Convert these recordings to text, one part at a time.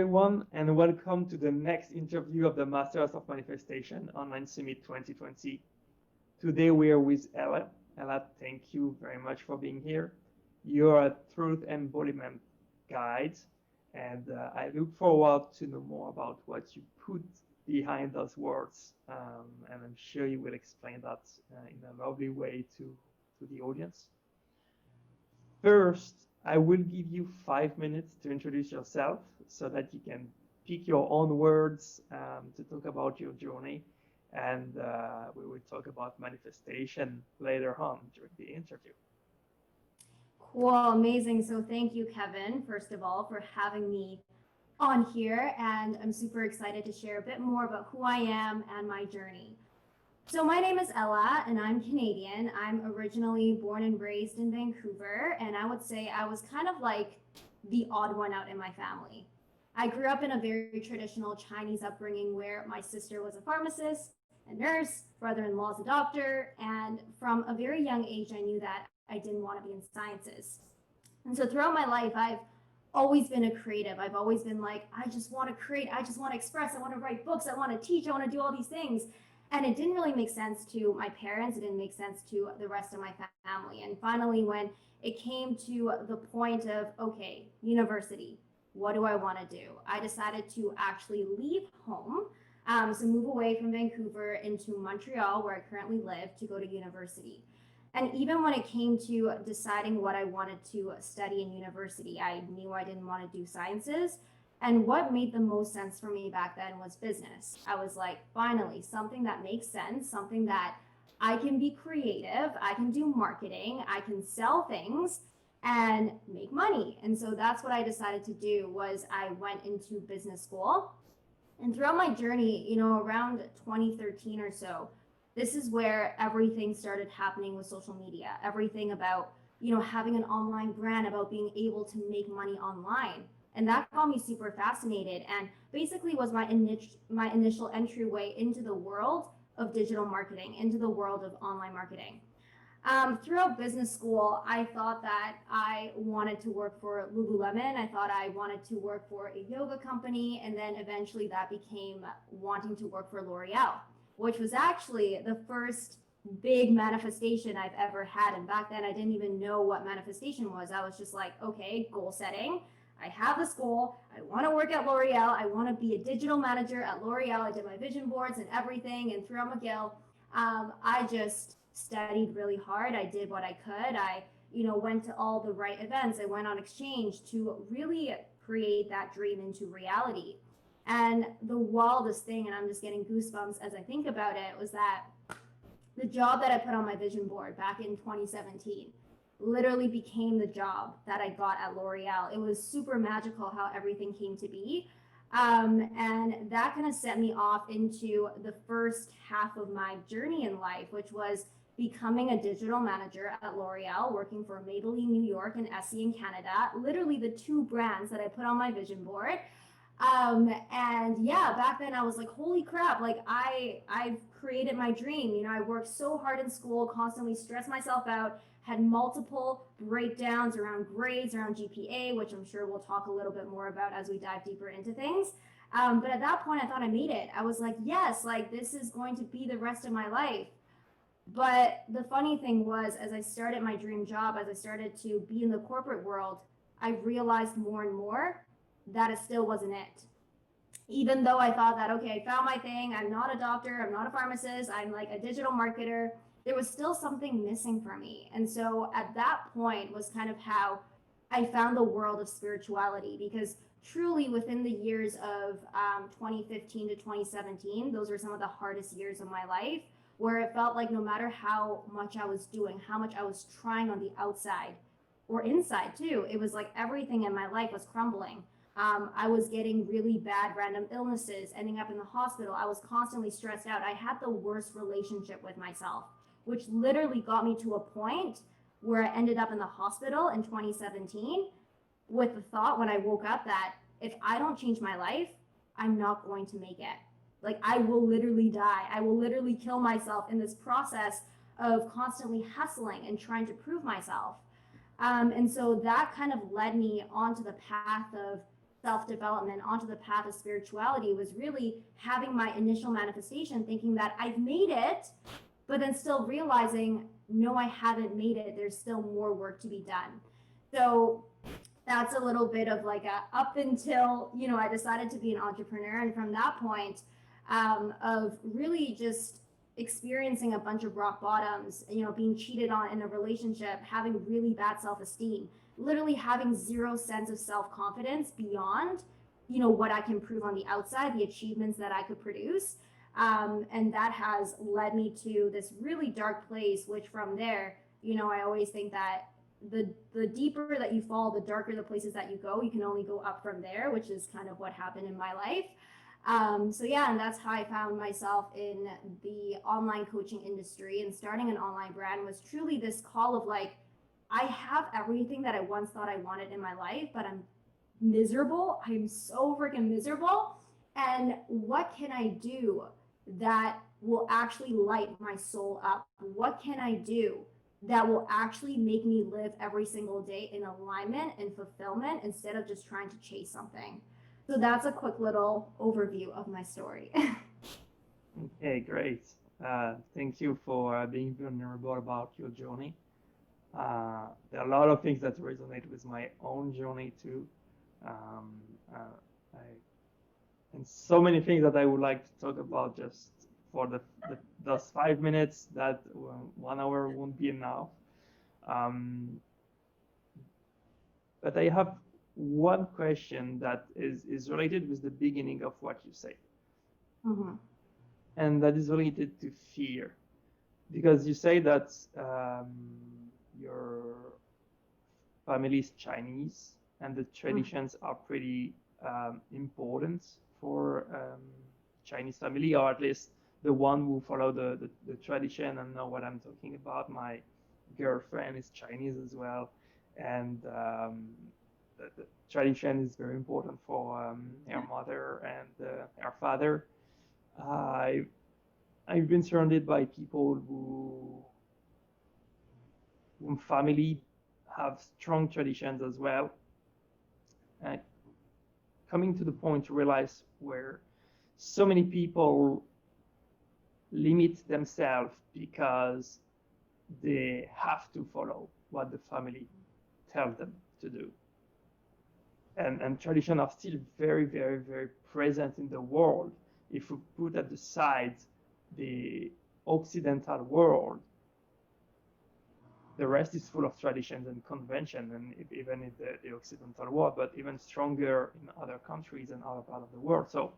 everyone, and welcome to the next interview of the Masters of Manifestation Online Summit 2020. Today we are with Ella. Ella, thank you very much for being here. You're a truth embodiment guide, and I look forward to know more about what you put behind those words, and I'm sure you will explain that in a lovely way to the audience. First, I will give you 5 minutes to introduce yourself so that you can pick your own words to talk about your journey. And we will talk about manifestation later on during the interview. Cool, amazing. So thank you, Kevin, first of all, for having me on here. And I'm super excited to share a bit more about who I am and my journey. So my name is Ella, and I'm Canadian. I'm originally born and raised in Vancouver, and I would say I was kind of like the odd one out in my family. I grew up in a very traditional Chinese upbringing where my sister was a pharmacist, a nurse, brother-in-law's a doctor, and from a very young age, I knew that I didn't want to be in sciences. And so throughout my life, I've always been a creative. I've always been like, I just want to create, I just want to express, I want to write books, I want to teach, I want to do all these things. And it didn't really make sense to my parents. It didn't make sense to the rest of my family. And finally, when it came to the point of, okay, university, what do I want to do? I decided to actually leave home, so move away from Vancouver into Montreal, where I currently live, to go to university. And even when it came to deciding what I wanted to study in university, I knew I didn't want to do sciences. And what made the most sense for me back then was business. I was like, finally, something that makes sense, something that I can be creative, I can do marketing, I can sell things and make money. And so that's what I decided to do. Was I went into business school. And throughout my journey, around 2013 or so, this is where everything started happening with social media. Everything about, having an online brand, about being able to make money online. And that got me super fascinated, and basically was my initial entryway into the world of digital marketing, into the world of online marketing. Throughout business school, I thought that I wanted to work for Lululemon. I thought I wanted to work for a yoga company, and then eventually that became wanting to work for L'Oreal, which was actually the first big manifestation I've ever had. And back then I didn't even know what manifestation was. I was just like, okay, goal setting. I have this goal. I want to work at L'Oreal. I want to be a digital manager at L'Oreal. I did my vision boards and everything. And throughout McGill, I just studied really hard. I did what I could. I, went to all the right events. I went on exchange to really create that dream into reality. And the wildest thing, and I'm just getting goosebumps as I think about it, was that the job that I put on my vision board back in 2017 literally became the job that I got at L'Oreal. It was super magical how everything came to be. And that kind of set me off into the first half of my journey in life, which was becoming a digital manager at L'Oreal, working for Maybelline New York and Essie in Canada, literally the two brands that I put on my vision board. And yeah, back then I was like, holy crap, like I've created my dream. I worked so hard in school, constantly stressed myself out, had multiple breakdowns around grades, around GPA, which I'm sure we'll talk a little bit more about as we dive deeper into things. But at that point I thought I made it. I was like, yes, like this is going to be the rest of my life. But the funny thing was, as I started my dream job, as I started to be in the corporate world, I realized more and more that it still wasn't it. Even though I thought that, okay, I found my thing, I'm not a doctor, I'm not a pharmacist, I'm like a digital marketer, there was still something missing for me. And so at that point was kind of how I found the world of spirituality, because truly within the years of 2015 to 2017, those were some of the hardest years of my life, where it felt like no matter how much I was doing, how much I was trying on the outside or inside too, it was like everything in my life was crumbling. I was getting really bad random illnesses, ending up in the hospital. I was constantly stressed out. I had the worst relationship with myself, which literally got me to a point where I ended up in the hospital in 2017 with the thought when I woke up that if I don't change my life, I'm not going to make it. Like I will literally die. I will literally kill myself in this process of constantly hustling and trying to prove myself. And so that kind of led me onto the path of self-development, onto the path of spirituality, was really having my initial manifestation, thinking that I've made it, but then still realizing, no, I haven't made it. There's still more work to be done. So that's a little bit of like a up until, I decided to be an entrepreneur. And from that point, of really just experiencing a bunch of rock bottoms, being cheated on in a relationship, having really bad self-esteem, literally having zero sense of self-confidence beyond, what I can prove on the outside, the achievements that I could produce. And that has led me to this really dark place, which from there, I always think that the deeper that you fall, the darker the places that you go. You can only go up from there, which is kind of what happened in my life. So yeah, and that's how I found myself in the online coaching industry, and starting an online brand was truly this call of like, I have everything that I once thought I wanted in my life, but I'm miserable. I'm so freaking miserable. And what can I do that will actually light my soul up? What can I do that will actually make me live every single day in alignment and fulfillment instead of just trying to chase something? So that's a quick little overview of my story. Okay, great. Thank you for being vulnerable about your journey. There are a lot of things that resonate with my own journey too. Um, I, and so many things that I would like to talk about just for those 5 minutes, that 1 hour won't be enough. But I have one question that is related with the beginning of what you say. Mm-hmm. And that is related to fear. Because you say that your family is Chinese and the traditions are pretty important for Chinese family, or at least the one who follow the tradition and know what I'm talking about. My girlfriend is Chinese as well, and the tradition is very important for her mother and her father. I've been surrounded by people whom family have strong traditions as well. And coming to the point to realize where so many people limit themselves because they have to follow what the family tells them to do. And traditions are still very, very, very present in the world. If we put at the side the Occidental world, the rest is full of traditions and convention, and even in the Occidental world, but even stronger in other countries and other parts of the world. So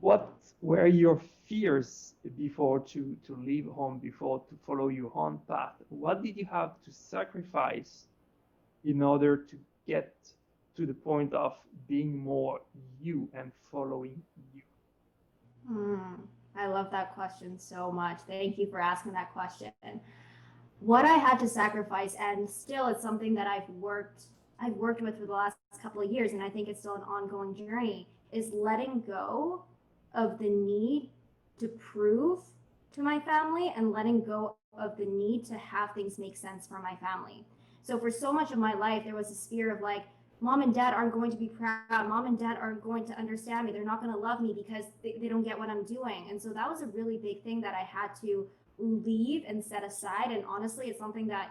what were your fears before to leave home, before to follow your own path? What did you have to sacrifice in order to get to the point of being more you and following you? I love that question so much. Thank you for asking that question. What I had to sacrifice, and still it's something that I've worked with for the last couple of years, and I think it's still an ongoing journey, is letting go of the need to prove to my family and letting go of the need to have things make sense for my family. So for so much of my life, there was this fear of like, mom and dad aren't going to be proud. Mom and dad aren't going to understand me. They're not going to love me because they don't get what I'm doing. And so that was a really big thing that I had to leave and set aside. And honestly, it's something that,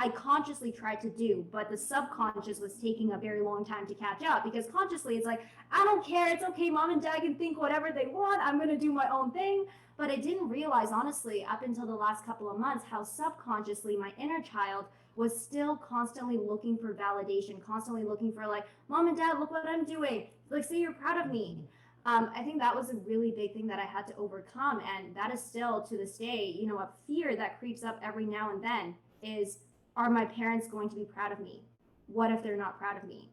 I consciously tried to do, but the subconscious was taking a very long time to catch up, because consciously it's like, I don't care. It's okay. Mom and dad can think whatever they want. I'm going to do my own thing. But I didn't realize, honestly, up until the last couple of months, how subconsciously my inner child was still constantly looking for validation, constantly looking for like, mom and dad, look what I'm doing. Like, say you're proud of me. I think that was a really big thing that I had to overcome. And that is still to this day, a fear that creeps up every now and then is, are my parents going to be proud of me? What if they're not proud of me?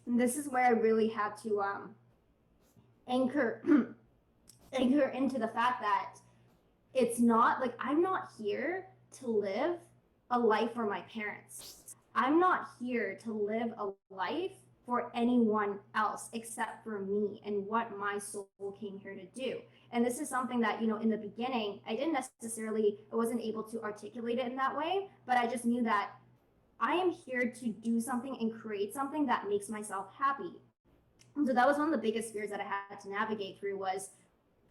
And this is where I really had to anchor into the fact that it's not like, I'm not here to live a life for my parents. I'm not here to live a life for anyone else except for me and what my soul came here to do. And this is something that, in the beginning, I wasn't able to articulate it in that way, but I just knew that I am here to do something and create something that makes myself happy. And so that was one of the biggest fears that I had to navigate through was,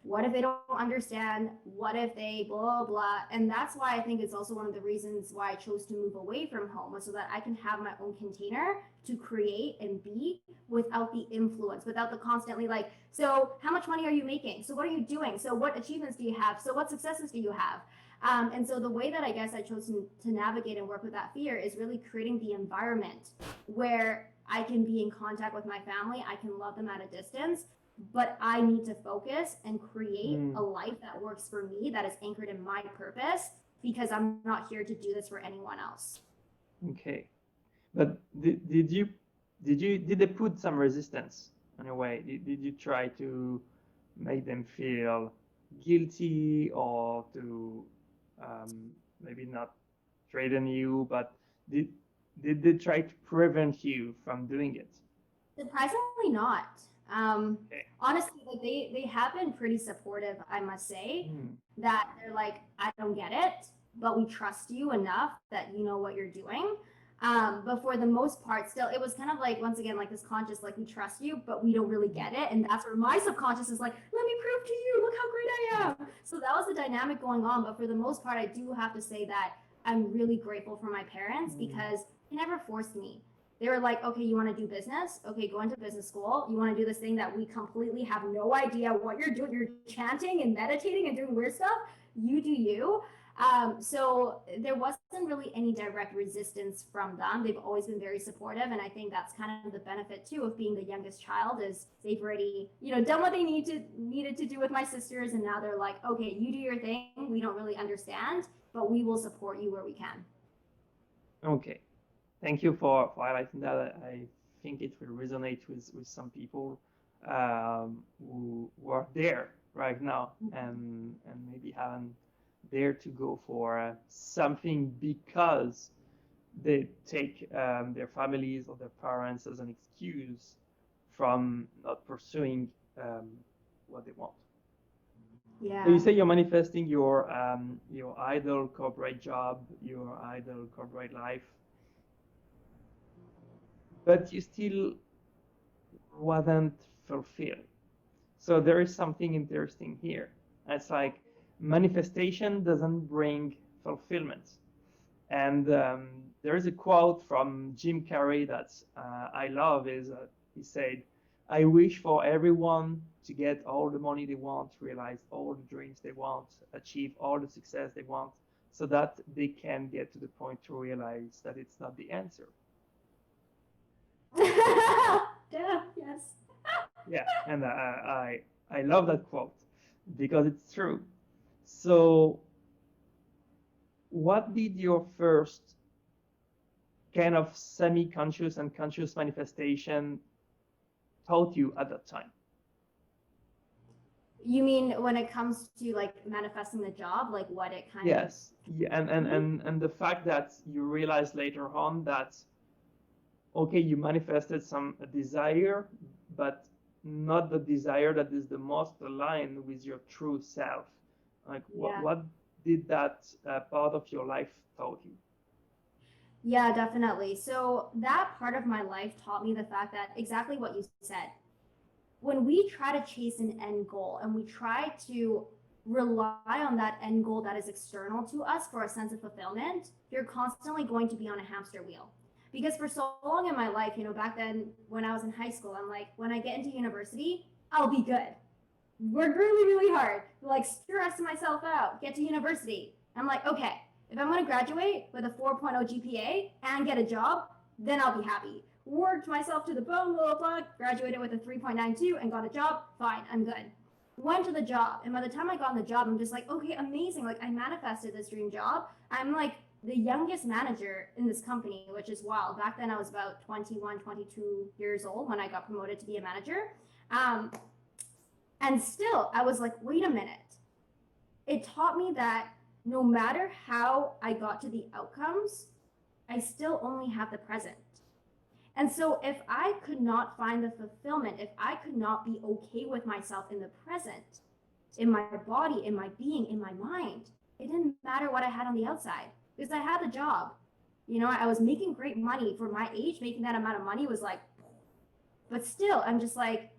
what if they don't understand? What if they blah, blah? And that's why I think it's also one of the reasons why I chose to move away from home, was so that I can have my own container to create and be without the influence, without the constantly like, so how much money are you making? So what are you doing? So what achievements do you have? So what successes do you have? And so the way that I guess I chose to navigate and work with that fear is really creating the environment where I can be in contact with my family. I can love them at a distance, but I need to focus and create a life that works for me, that is anchored in my purpose, because I'm not here to do this for anyone else. Okay. But did they put some resistance in a way? Did you try to make them feel guilty or to maybe not threaten you, but did they try to prevent you from doing it? Surprisingly not. Okay. Honestly, like they have been pretty supportive, I must say, that they're like, I don't get it, but we trust you enough that you know what you're doing. But for the most part, still, it was kind of like, once again, like this conscious, like, we trust you, but we don't really get it. And that's where my subconscious is like, let me prove to you, look how great I am. So that was the dynamic going on. But for the most part, I do have to say that I'm really grateful for my parents because they never forced me. They were like, okay, you want to do business? Okay, go into business school. You want to do this thing that we completely have no idea what you're doing. You're chanting and meditating and doing weird stuff. You do you. So there wasn't really any direct resistance from them. They've always been very supportive, and I think that's kind of the benefit too of being the youngest child, is they've already, done what they needed to do with my sisters, and now they're like, okay, you do your thing. We don't really understand, but we will support you where we can. Okay. Thank you for highlighting that. I think it will resonate with some people who are there right now and maybe haven't dared to go for something because they take their families or their parents as an excuse from not pursuing what they want. Yeah. So you say you're manifesting your ideal corporate job, your ideal corporate life, but you still wasn't fulfilled. So there is something interesting here. It's like manifestation doesn't bring fulfillment. And there is a quote from Jim Carrey that I love is he said, I wish for everyone to get all the money they want, realize all the dreams they want, achieve all the success they want, so that they can get to the point to realize that it's not the answer. Yeah, yes. Yeah, and I love that quote because it's true. So, what did your first kind of semi-conscious and conscious manifestation taught you at that time? You mean when it comes to like manifesting the job, like what it kind of. Yes, yeah, and the fact that you realized later on that okay, you manifested some desire, but not the desire that is the most aligned with your true self. Like, Yeah. what did that part of your life taught you? Yeah, definitely. So that part of my life taught me the fact that exactly what you said. When we try to chase an end goal and we try to rely on that end goal that is external to us for a sense of fulfillment, you're constantly going to be on a hamster wheel. Because for so long in my life, back then when I was in high school, I'm like, when I get into university, I'll be good. Work really, really hard, like stress myself out, get to university. I'm like, okay, if I'm going to graduate with a 4.0 GPA and get a job, then I'll be happy. Worked myself to the bone, blah, blah, blah, graduated with a 3.92 and got a job, fine, I'm good. Went to the job, and by the time I got on the job, I'm just like, okay, amazing. Like, I manifested this dream job. I'm like the youngest manager in this company, which is wild. Back then, I was about 21, 22 years old when I got promoted to be a manager. And still, I was like, wait a minute. It taught me that no matter how I got to the outcomes, I still only have the present. And so if I could not find the fulfillment, if I could not be okay with myself in the present, in my body, in my being, in my mind, it didn't matter what I had on the outside because I had the job. You know, I was making great money for my age. Making that amount of money was like, but still, I'm just like,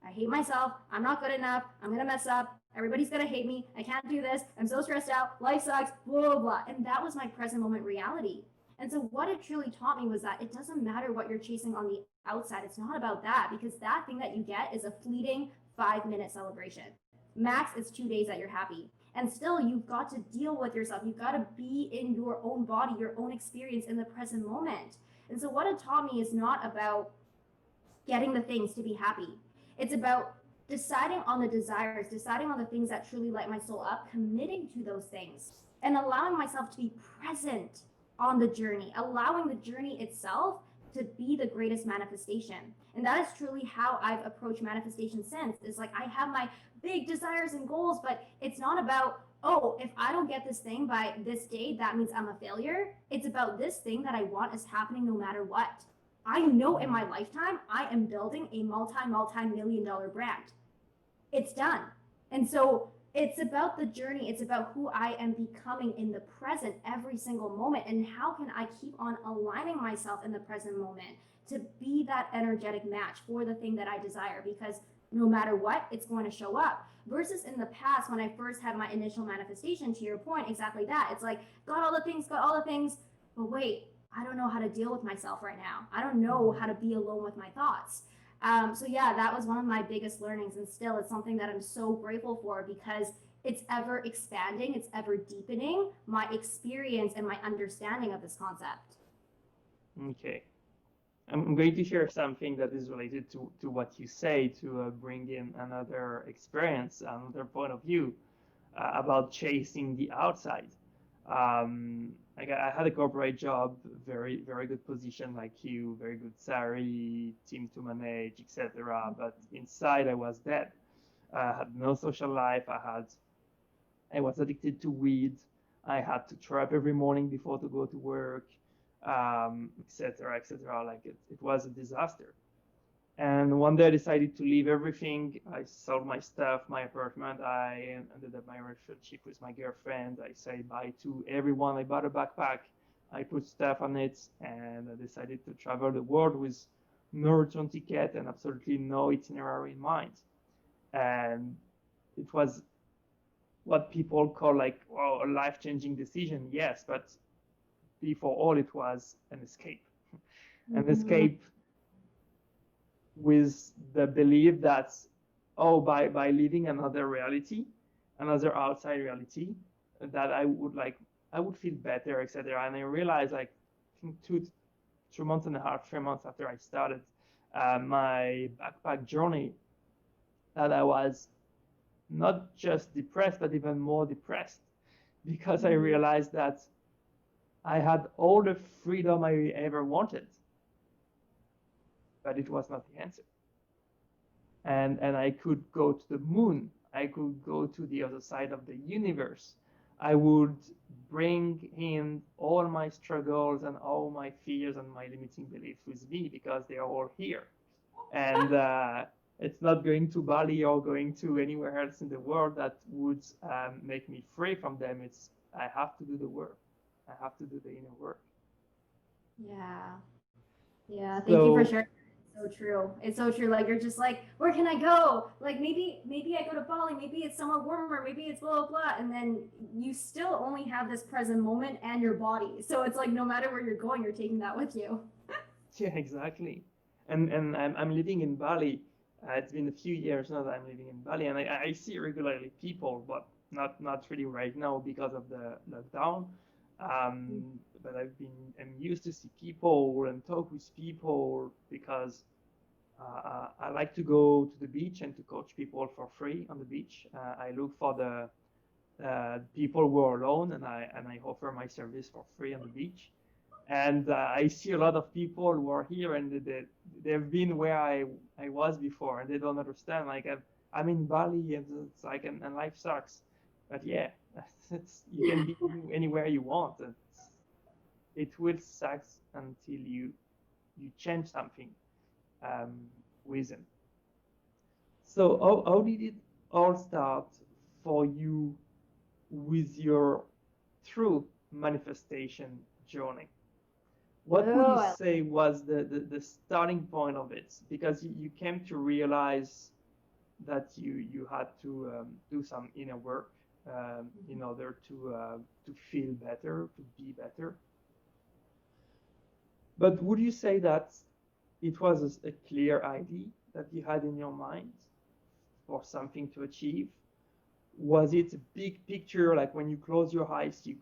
I hate myself. I'm not good enough. I'm going to mess up. Everybody's going to hate me. I can't do this. I'm so stressed out. Life sucks. Blah, blah, blah. And that was my present moment reality. And so, what it truly taught me was that it doesn't matter what you're chasing on the outside. It's not about that, because that thing that you get is a fleeting 5-minute celebration. Max, it's 2 days that you're happy. And still, you've got to deal with yourself. You've got to be in your own body, your own experience in the present moment. And so, what it taught me is not about getting the things to be happy. It's about deciding on the desires, deciding on the things that truly light my soul up, committing to those things, and allowing myself to be present on the journey, allowing the journey itself to be the greatest manifestation. And that is truly how I've approached manifestation since. It's like I have my big desires and goals, but it's not about, oh, if I don't get this thing by this date, that means I'm a failure. It's about this thing that I want is happening no matter what. I know in my lifetime, I am building a multi-million-dollar brand. It's done. And so it's about the journey. It's about who I am becoming in the present every single moment. And how can I keep on aligning myself in the present moment to be that energetic match for the thing that I desire? Because no matter what, it's going to show up. Versus in the past, when I first had my initial manifestation, to your point, exactly that. It's like, got all the things, but wait, I don't know how to deal with myself right now. I don't know how to be alone with my thoughts. So yeah, that was one of my biggest learnings, and still it's something that I'm so grateful for, because it's ever expanding, it's ever deepening my experience and my understanding of this concept. Okay. I'm going to share something that is related to what you say, to bring in another experience, another point of view about chasing the outside. I had a corporate job, very, very good position like you, very good salary, team to manage, etc. But inside I was dead. I had no social life. I was addicted to weed. I had to throw up every morning before to go to work, etc., etc. Like it was a disaster. And one day I decided to leave everything. I sold my stuff, my apartment. I ended up my relationship with my girlfriend. I said bye to everyone. I bought a backpack. I put stuff on it, and I decided to travel the world with no return ticket and absolutely no itinerary in mind. And it was what people call like, well, a life-changing decision. Yes, but before all, it was an escape. An escape with the belief that, oh, by living another reality, another outside reality, that I would feel better, etc. And I realized, like, I think 2 months and a half, 3 months after I started my backpack journey, that I was not just depressed, but even more depressed, because I realized that I had all the freedom I ever wanted, but it was not the answer. And I could go to the moon. I could go to the other side of the universe. I would bring in all my struggles and all my fears and my limiting beliefs with me, because they are all here. And it's not going to Bali or going to anywhere else in the world that would make me free from them. It's I have to do the work. I have to do the inner work. Yeah. Yeah. Thank you for So sharing. So true. It's so true. Like you're just like, where can I go? Like maybe I go to Bali, maybe it's somewhere warmer, maybe it's blah blah blah. And then you still only have this present moment and your body. So it's like no matter where you're going, you're taking that with you. yeah, exactly. And I'm living in Bali. It's been a few years now that I'm living in Bali, and I see regularly people, but not really right now because of the lockdown. But I'm used to see people and talk with people, because I like to go to the beach and to coach people for free on the beach. I look for the people who are alone, and I offer my service for free on the beach. And I see a lot of people who are here, and they've been where I was before, and they don't understand. Like I'm in Bali, and it's like, and life sucks. But yeah, you can be anywhere you want. It will suck until you change something um, within. So how did it all start for you with your true manifestation journey? What would you Oh, say was the starting point of it? Because you came to realize that you had to do some inner work in order to feel better, to be better. But would you say that it was a clear idea that you had in your mind for something to achieve? Was it a big picture, like when you close your eyes, you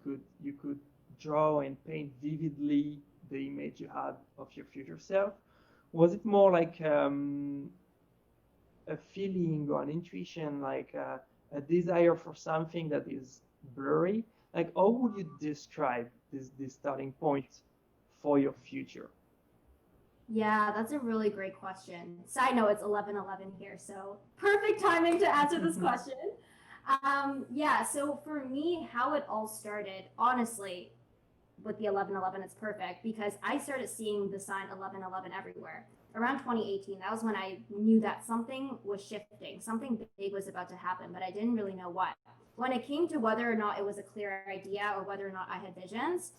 could draw and paint vividly the image you had of your future self? Was it more like a feeling or an intuition, like a desire for something that is blurry? Like, how would you describe this starting point for your future? yeah, that's a really great question. Side note, it's 11:11 here, so perfect timing to answer this question. Yeah, so for me, how it all started, honestly, with the 11:11, it's perfect because I started seeing the sign 11:11 everywhere. Around 2018, that was when I knew that something was shifting, something big was about to happen, but I didn't really know what. When it came to whether or not it was a clear idea or whether or not I had visions,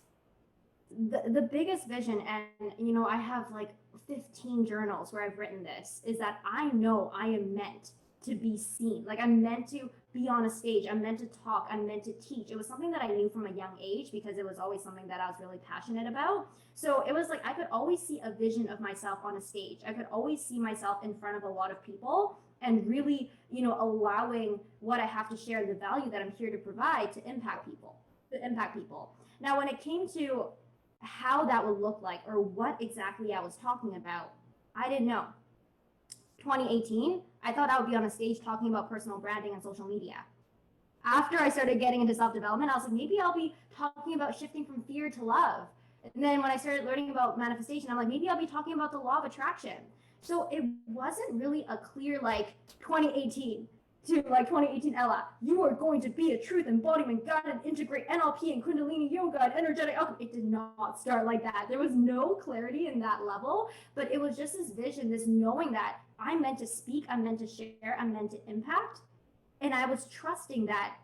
the biggest vision, and I have like 15 journals where I've written this, is that I know I am meant to be seen. Like, I'm meant to be on a stage, I'm meant to talk, I'm meant to teach. It was something that I knew from a young age because it was always something that I was really passionate about. So it was like I could always see a vision of myself on a stage, I could always see myself in front of a lot of people, and really allowing what I have to share, the value that I'm here to provide, to impact people. Now when it came to how that would look like or what exactly I was talking about, I didn't know. 2018, I thought I would be on a stage talking about personal branding and social media. After I started getting into self development, I was like, maybe I'll be talking about shifting from fear to love. And then when I started learning about manifestation, I'm like, maybe I'll be talking about the law of attraction. So it wasn't really a clear, like, 2018 to like 2018 Ella, you are going to be a truth embodiment guide and integrate NLP and Kundalini yoga and energetic alchemy. It did not start like that. There was no clarity in that level, but it was just this vision, this knowing that I'm meant to speak, I'm meant to share, I'm meant to impact. And I was trusting that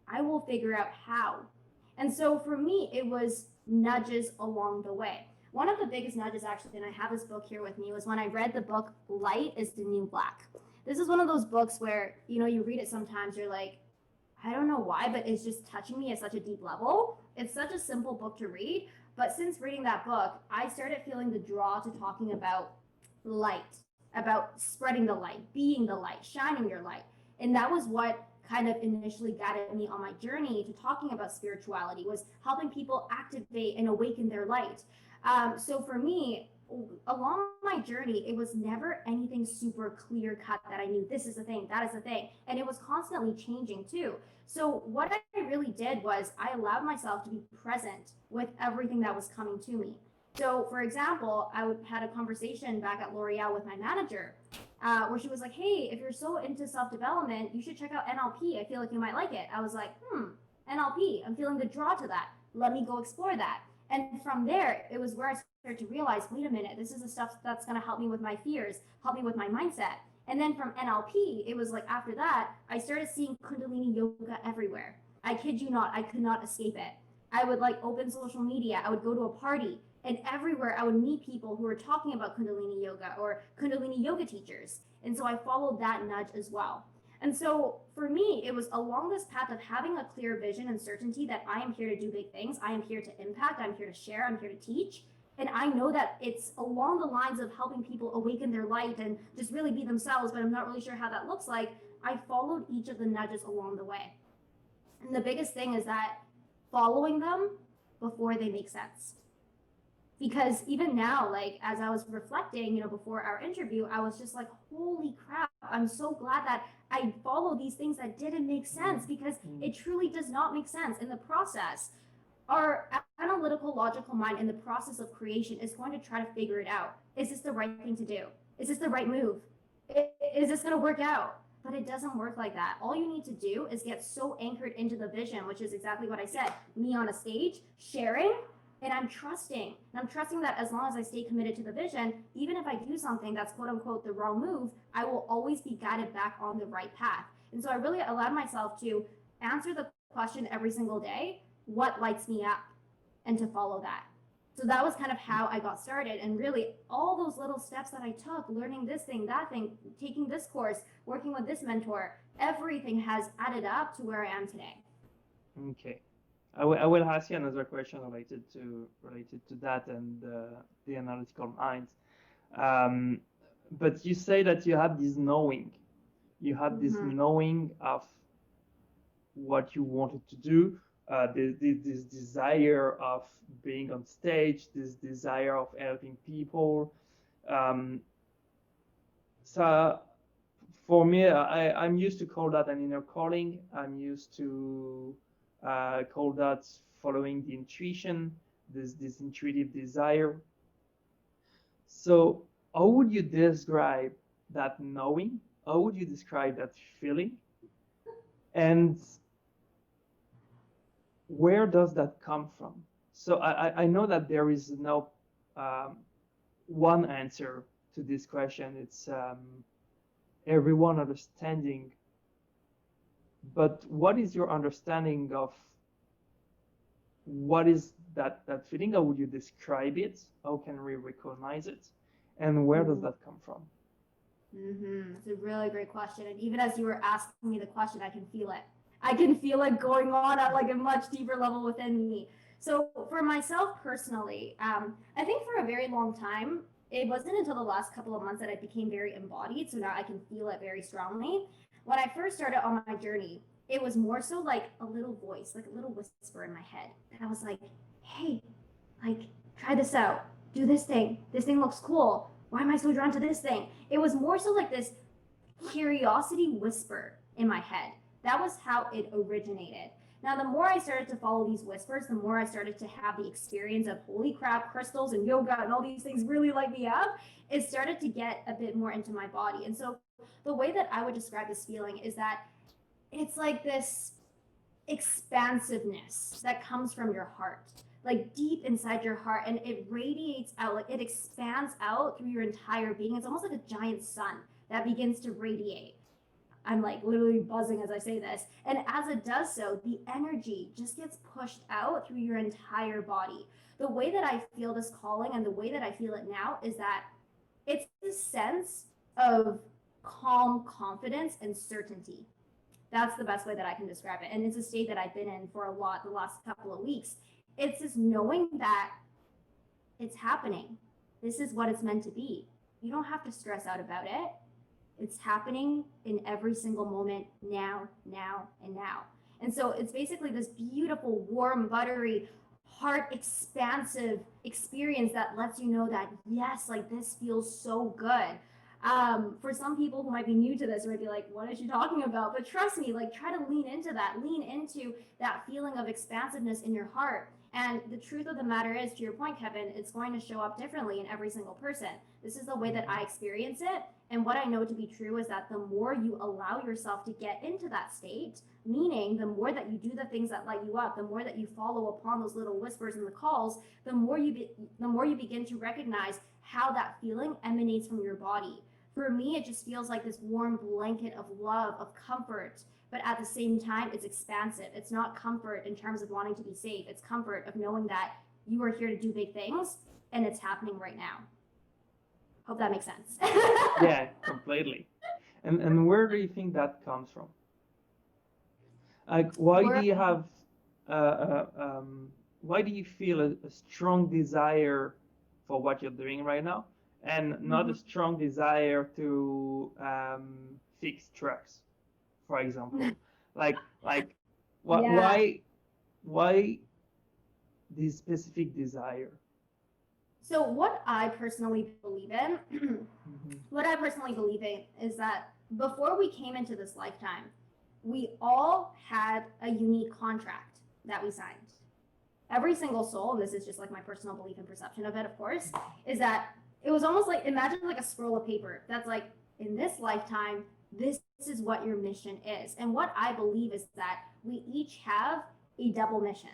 I will figure out how. And so for me, it was nudges along the way. One of the biggest nudges, actually, and I have this book here with me, was when I read the book Light is the New Black. This is one of those books where, you read it sometimes, you're like, I don't know why, but it's just touching me at such a deep level. It's such a simple book to read. But since reading that book, I started feeling the draw to talking about light, about spreading the light, being the light, shining your light. And that was what kind of initially guided me on my journey to talking about spirituality, was helping people activate and awaken their light. So for me, along my journey, it was never anything super clear cut that I knew this is the thing, that is the thing. And it was constantly changing too. So what I really did was I allowed myself to be present with everything that was coming to me. So for example, I had a conversation back at L'Oreal with my manager, where she was like, hey, if you're so into self-development, you should check out NLP. I feel like you might like it. I was like, NLP, I'm feeling the draw to that. Let me go explore that. And from there, it was where I started to realize, wait a minute, this is the stuff that's going to help me with my fears, help me with my mindset. And then from NLP, it was like after that, I started seeing Kundalini yoga everywhere. I kid you not, I could not escape it. I would like open social media, I would go to a party, and everywhere I would meet people who were talking about Kundalini yoga or Kundalini yoga teachers. And so I followed that nudge as well. And so for me, it was along this path of having a clear vision and certainty that I am here to do big things. I am here to impact. I'm here to share. I'm here to teach. And I know that it's along the lines of helping people awaken their light and just really be themselves, but I'm not really sure how that looks like. I followed each of the nudges along the way. And the biggest thing is that following them before they make sense. Because even now, like as I was reflecting, before our interview, I was just like, holy crap, I'm so glad that I follow these things that didn't make sense, because it truly does not make sense in the process. Our analytical, logical mind in the process of creation is going to try to figure it out. Is this the right thing to do? Is this the right move? Is this going to work out? But it doesn't work like that. All you need to do is get so anchored into the vision, which is exactly what I said, me on a stage, sharing, and I'm trusting. And I'm trusting that as long as I stay committed to the vision, even if I do something that's quote unquote the wrong move, I will always be guided back on the right path. And so I really allowed myself to answer the question every single day, what lights me up, and to follow that. So that was kind of how I got started. And really, all those little steps that I took, learning this thing, that thing, taking this course, working with this mentor, everything has added up to where I am today. Okay. I will ask you another question related to that and the analytical mind. Um, but you say that you have this knowing. You have this knowing of what you wanted to do, this desire of being on stage, this desire of helping people. Um, so for me, I'm used to call that an inner calling. I'm used to call that following the intuition, this intuitive desire. So how would you describe that knowing? How would you describe that feeling? And where does that come from? So I know that there is no one answer to this question. It's everyone understanding. But what is your understanding of what is that feeling? How would you describe it? How can we recognize it? And where does that come from? It's a really great question. And even as you were asking me the question, I can feel it. I can feel it going on at like a much deeper level within me. So for myself personally, I think for a very long time, it wasn't until the last couple of months that I became very embodied. So now I can feel it very strongly. When I first started on my journey, it was more so like a little voice, like a little whisper in my head. And I was like, hey, like, try this out. Do this thing. This thing looks cool. Why am I so drawn to this thing? It was more so like this curiosity whisper in my head. That was how it originated. Now, the more I started to follow these whispers, the more I started to have the experience of holy crap, crystals and yoga and all these things really light me up. It started to get a bit more into my body. And so the way that I would describe this feeling is that it's like this expansiveness that comes from your heart, like deep inside your heart, and it radiates out, like it expands out through your entire being. It's almost like a giant sun that begins to radiate. I'm like literally buzzing as I say this. And as it does so, the energy just gets pushed out through your entire body. The way that I feel this calling and the way that I feel it now is that it's this sense of calm confidence and certainty. That's the best way that I can describe it. And it's a state that I've been in for a lot the last couple of weeks. It's this knowing that it's happening. This is what it's meant to be. You don't have to stress out about it. It's happening in every single moment, now, now, and now. And so it's basically this beautiful, warm, buttery, heart expansive experience that lets you know that, yes, like this feels so good. For some people who might be new to this, might be like, what is she talking about? But trust me, like try to lean into that feeling of expansiveness in your heart. And the truth of the matter is, to your point, Kevin, it's going to show up differently in every single person. This is the way that I experience it. And what I know to be true is that the more you allow yourself to get into that state, meaning the more that you do the things that light you up, the more that you follow upon those little whispers and the calls, the more you begin to recognize how that feeling emanates from your body. For me, it just feels like this warm blanket of love, of comfort, but at the same time, it's expansive. It's not comfort in terms of wanting to be safe. It's comfort of knowing that you are here to do big things and it's happening right now. Hope that makes sense. Yeah, completely. And where do you think that comes from? Like, why do you have, why do you feel a strong desire for what you're doing right now, and not a strong desire to fix trucks, for example? like, Yeah. why this specific desire? So what I personally believe in, what I personally believe in is that before we came into this lifetime, we all had a unique contract that we signed. Every single soul, and this is just like my personal belief and perception of it, of course, is that it was almost like, imagine like a scroll of paper that's like, in this lifetime, this is what your mission is. And what I believe is that we each have a double mission.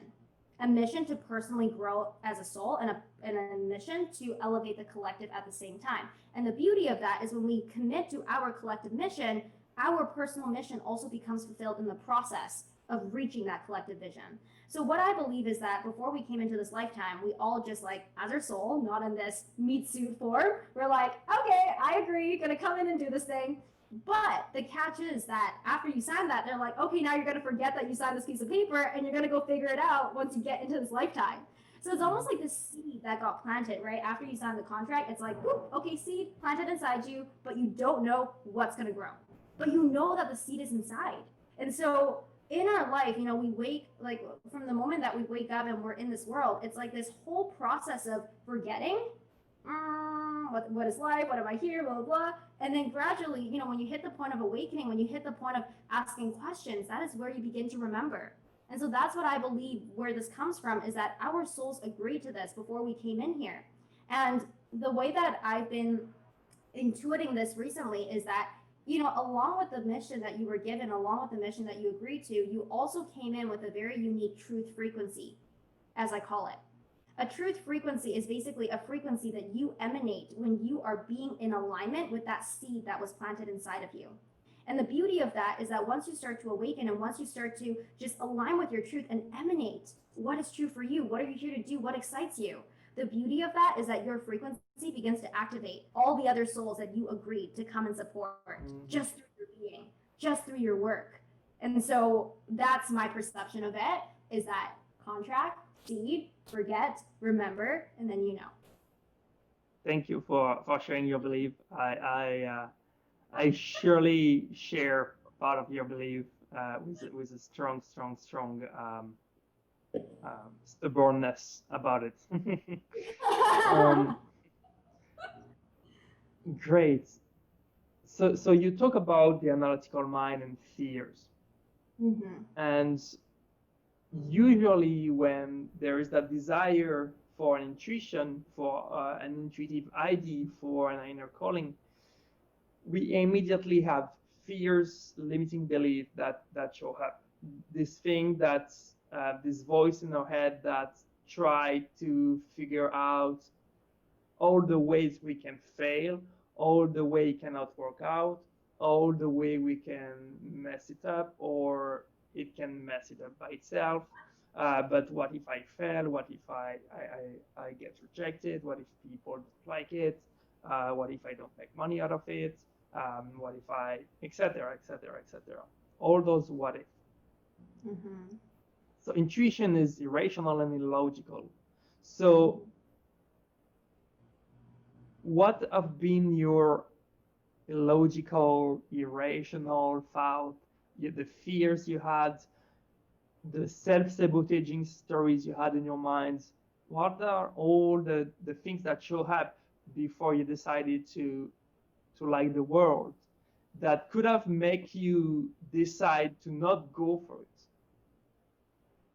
A mission to personally grow as a soul, and a mission to elevate the collective at the same time. And the beauty of that is when we commit to our collective mission, our personal mission also becomes fulfilled in the process. of reaching that collective vision. So what I believe is that before we came into this lifetime, we all just like, as our soul, not in this meat suit form, we're like, okay, I agree, gonna come in and do this thing. But the catch is that after you sign that, they're like, okay, now you're gonna forget that you signed this piece of paper and you're gonna go figure it out once you get into this lifetime. So it's almost like this seed that got planted, right? After you sign the contract, it's like, whoop, okay, seed planted inside you, but you don't know what's gonna grow. But you know that the seed is inside. And so in our life, we wake, like from the moment that we wake up and we're in this world, it's like this whole process of forgetting what is life, what am I here, blah, blah, blah. And then gradually, when you hit the point of awakening, when you hit the point of asking questions, that is where you begin to remember. And so that's what I believe where this comes from, is that our souls agreed to this before we came in here. And the way that I've been intuiting this recently is that, along with the mission that you were given, along with the mission that you agreed to, you also came in with a very unique truth frequency, as I call it. A truth frequency is basically a frequency that you emanate when you are being in alignment with that seed that was planted inside of you. And the beauty of that is that once you start to awaken and once you start to just align with your truth and emanate what is true for you, what are you here to do, what excites you, the beauty of that is that your frequency begins to activate all the other souls that you agreed to come and support just through your being, just through your work. And so that's my perception of it, is that contract, seed, forget, remember, and then Thank you for sharing your belief. I surely share part of your belief with a strong stubbornness about it. Great. So you talk about the analytical mind and fears. And usually when there is that desire for an intuition, for an intuitive idea, for an inner calling, we immediately have fears, limiting belief that show up. This thing that's this voice in our head that try to figure out all the ways we can fail, all the way it cannot work out, all the way we can mess it up, or it can mess it up by itself. But what if I fail? What if I get rejected? What if people don't like it? What if I don't make money out of it? What if I, etc., etc., etc. All those what if. So intuition is irrational and illogical. So what have been your illogical, irrational thought, the fears you had, the self-sabotaging stories you had in your minds? What are all the things that show up before you decided to like the world that could have made you decide to not go for it?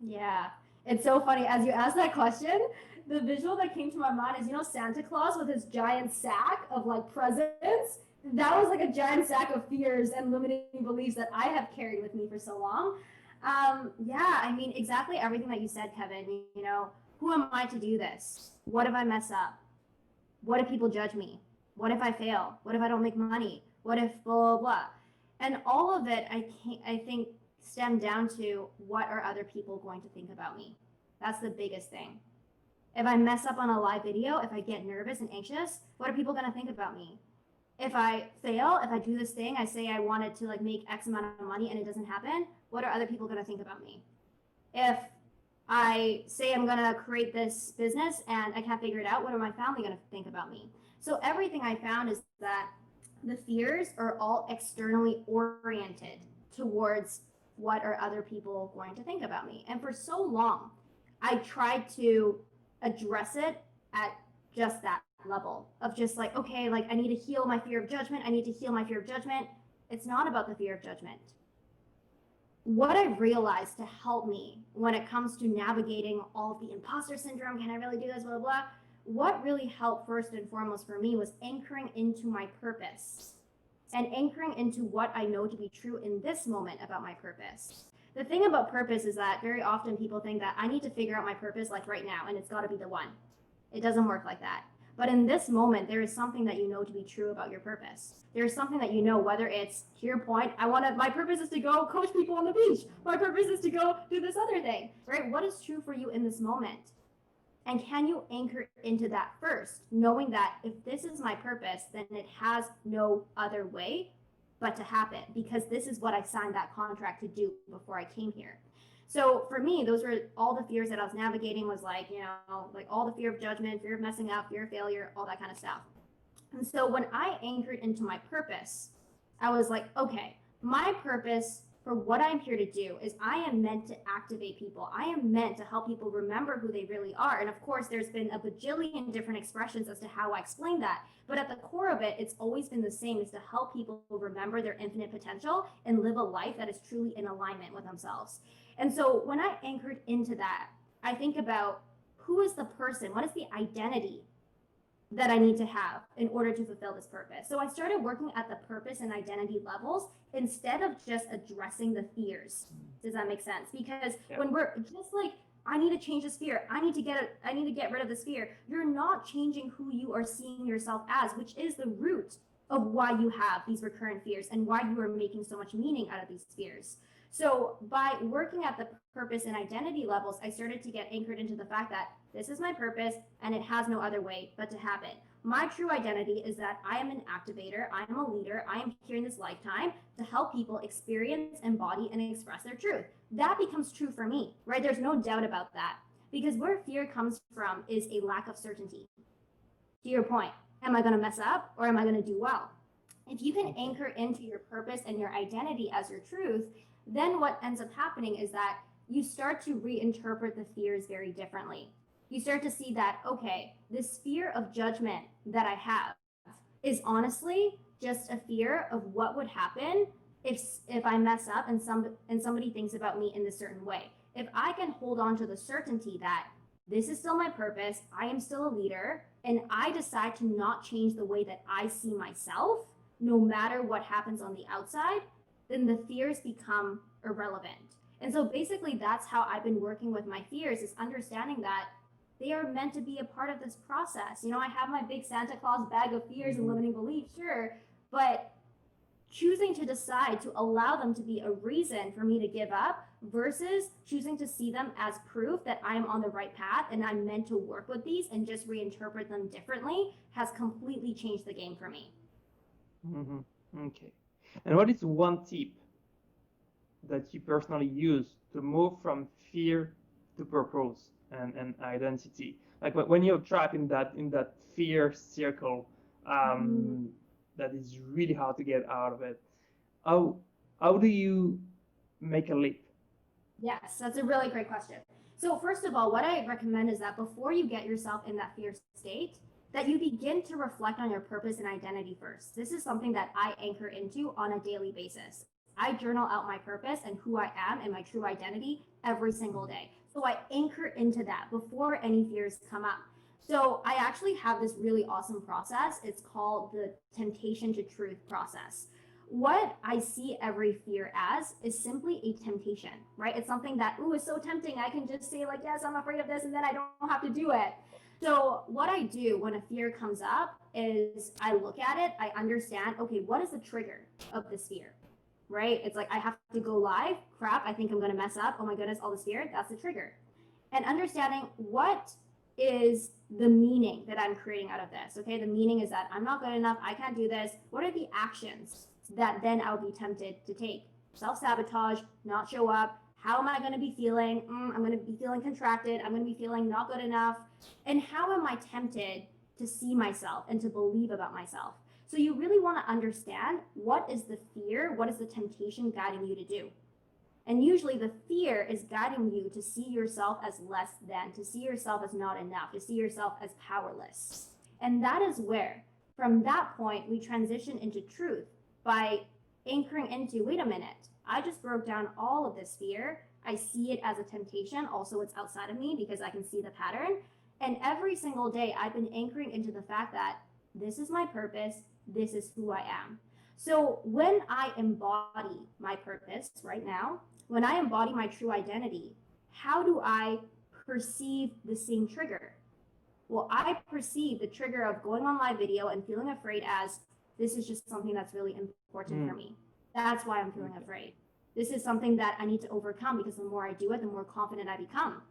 Yeah, it's so funny. As you asked that question, the visual that came to my mind is, Santa Claus with his giant sack of like presents. That was like a giant sack of fears and limiting beliefs that I have carried with me for so long. Yeah, I mean, exactly everything that you said, Kevin. Who am I to do this? What if I mess up? What if people judge me? What if I fail? What if I don't make money? What if blah, blah, blah? And all of it, I think, stem down to, what are other people going to think about me? That's the biggest thing. If I mess up on a live video, if I get nervous and anxious, what are people going to think about me? If I fail, if I do this thing, I say I wanted to like make X amount of money and it doesn't happen, what are other people going to think about me? If I say I'm going to create this business and I can't figure it out, what are my family going to think about me? So everything I found is that the fears are all externally oriented towards what are other people going to think about me. And for so long, I tried to address it at just that level of just like, okay, like I need to heal my fear of judgment. I need to heal my fear of judgment. It's not about the fear of judgment. What I realized to help me when it comes to navigating all of the imposter syndrome, can I really do this, blah, blah, blah, what really helped first and foremost for me was anchoring into my purpose and anchoring into what I know to be true in this moment about my purpose. The thing about purpose is that very often people think that I need to figure out my purpose like right now and it's got to be the one. It doesn't work like that. But in this moment, there is something that you know to be true about your purpose. There's something that you know, whether it's to your point, my purpose is to go coach people on the beach. My purpose is to go do this other thing, right? What is true for you in this moment? And can you anchor into that first, knowing that if this is my purpose, then it has no other way but to happen, because this is what I signed that contract to do before I came here. So for me, those were all the fears that I was navigating, was like, like all the fear of judgment, fear of messing up, fear of failure, all that kind of stuff. And so when I anchored into my purpose, I was like, okay, my purpose for what I'm here to do is I am meant to activate people. I am meant to help people remember who they really are. And of course, there's been a bajillion different expressions as to how I explain that. But at the core of it, it's always been the same, is to help people remember their infinite potential and live a life that is truly in alignment with themselves. And so when I anchored into that, I think about, who is the person? What is the identity that I need to have in order to fulfill this purpose? So I started working at the purpose and identity levels instead of just addressing the fears. Does that make sense? Because when we're just like, I need to change this fear, I need to get rid of this fear, you're not changing who you are seeing yourself as, which is the root of why you have these recurrent fears and why you are making so much meaning out of these fears. So by working at the purpose and identity levels, I started to get anchored into the fact that this is my purpose and it has no other way but to happen. My true identity is that I am an activator, I am a leader, I am here in this lifetime to help people experience, embody, and express their truth. That becomes true for me, right? There's no doubt about that. Because where fear comes from is a lack of certainty. To your point, am I going to mess up or am I going to do well? If you can anchor into your purpose and your identity as your truth, then what ends up happening is that you start to reinterpret the fears very differently. You start to see that, okay, this fear of judgment that I have is honestly just a fear of what would happen if I mess up and somebody thinks about me in a certain way. If I can hold on to the certainty that this is still my purpose, I am still a leader, and I decide to not change the way that I see myself, no matter what happens on the outside, then the fears become irrelevant. And so basically that's how I've been working with my fears, is understanding that they are meant to be a part of this process. I have my big Santa Claus bag of fears and limiting beliefs, sure, but choosing to decide to allow them to be a reason for me to give up versus choosing to see them as proof that I'm on the right path and I'm meant to work with these and just reinterpret them differently has completely changed the game for me. Okay. And what is one tip that you personally use to move from fear to purpose and identity? Like when you're trapped in that fear circle, that is really hard to get out of it. How do you make a leap? Yes, that's a really great question. So first of all, what I recommend is that before you get yourself in that fear state, that you begin to reflect on your purpose and identity first. This is something that I anchor into on a daily basis. I journal out my purpose and who I am and my true identity every single day. So I anchor into that before any fears come up. So I actually have this really awesome process. It's called the temptation to truth process. What I see every fear as is simply a temptation, right? It's something that, is so tempting. I can just say like, yes, I'm afraid of this, and then I don't have to do it. So what I do when a fear comes up is I look at it, I understand, okay, what is the trigger of this fear, right? It's like, I have to go live, crap, I think I'm gonna mess up, oh my goodness, all this fear, that's the trigger. And understanding what is the meaning that I'm creating out of this, okay? The meaning is that I'm not good enough, I can't do this. What are the actions that then I'll be tempted to take? Self-sabotage, not show up. How am I going to be feeling? I'm going to be feeling contracted. I'm going to be feeling not good enough. And how am I tempted to see myself and to believe about myself? So you really want to understand, what is the fear? What is the temptation guiding you to do? And usually the fear is guiding you to see yourself as less than, to see yourself as not enough, to see yourself as powerless. And that is where, from that point, we transition into truth by anchoring into, wait a minute, I just broke down all of this fear. I see it as a temptation. Also, it's outside of me because I can see the pattern. And every single day, I've been anchoring into the fact that this is my purpose. This is who I am. So when I embody my purpose right now, when I embody my true identity, how do I perceive the same trigger? Well, I perceive the trigger of going on live video and feeling afraid as this is just something that's really important for me. That's why I'm feeling afraid. This is something that I need to overcome, because the more I do it, the more confident I become.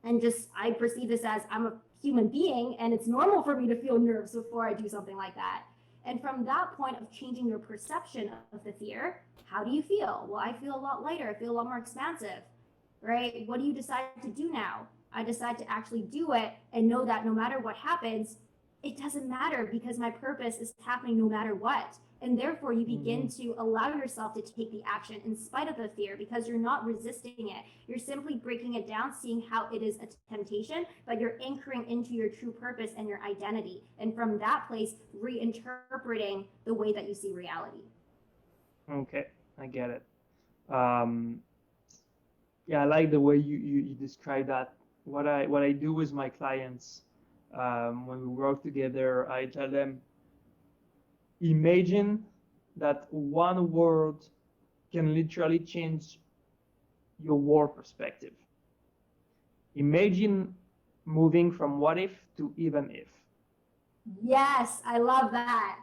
And just, I perceive this as I'm a human being and it's normal for me to feel nerves before I do something like that. And from that point of changing your perception of the fear, how do you feel? Well, I feel a lot lighter. I feel a lot more expansive, right? What do you decide to do now? I decide to actually do it and know that no matter what happens, it doesn't matter, because my purpose is happening no matter what. And therefore you begin to allow yourself to take the action in spite of the fear, because you're not resisting it. You're simply breaking it down, seeing how it is a temptation, but you're anchoring into your true purpose and your identity. And from that place, reinterpreting the way that you see reality. Okay, I get it. Yeah, I like the way you describe that. What I do with my clients, when we work together, I tell them, imagine that one word can literally change your world perspective. Imagine moving from what if to even if. Yes, I love that.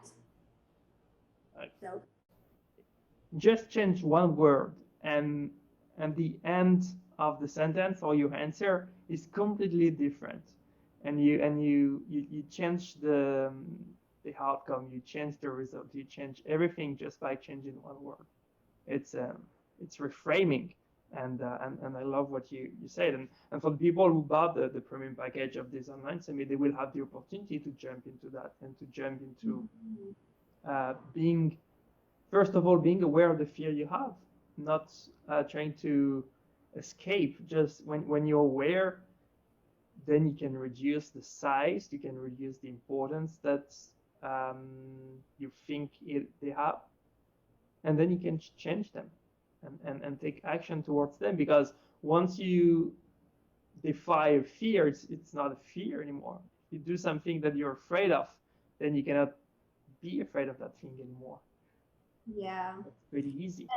So, just change one word, and the end of the sentence or your answer is completely different, and you change the outcome, you change the result, you change everything just by changing one word. It's reframing, and I love what you said. And for the people who bought the premium package of this online summit, they will have the opportunity to jump into that, and to jump into being, first of all, being aware of the fear you have, not trying to escape. Just when you're aware, then you can reduce the size, you can reduce the importance that you think they have, and then you can change them and take action towards them. Because once you defy fear, it's not a fear anymore. If you do something that you're afraid of, then you cannot be afraid of that thing anymore. Yeah. It's pretty easy.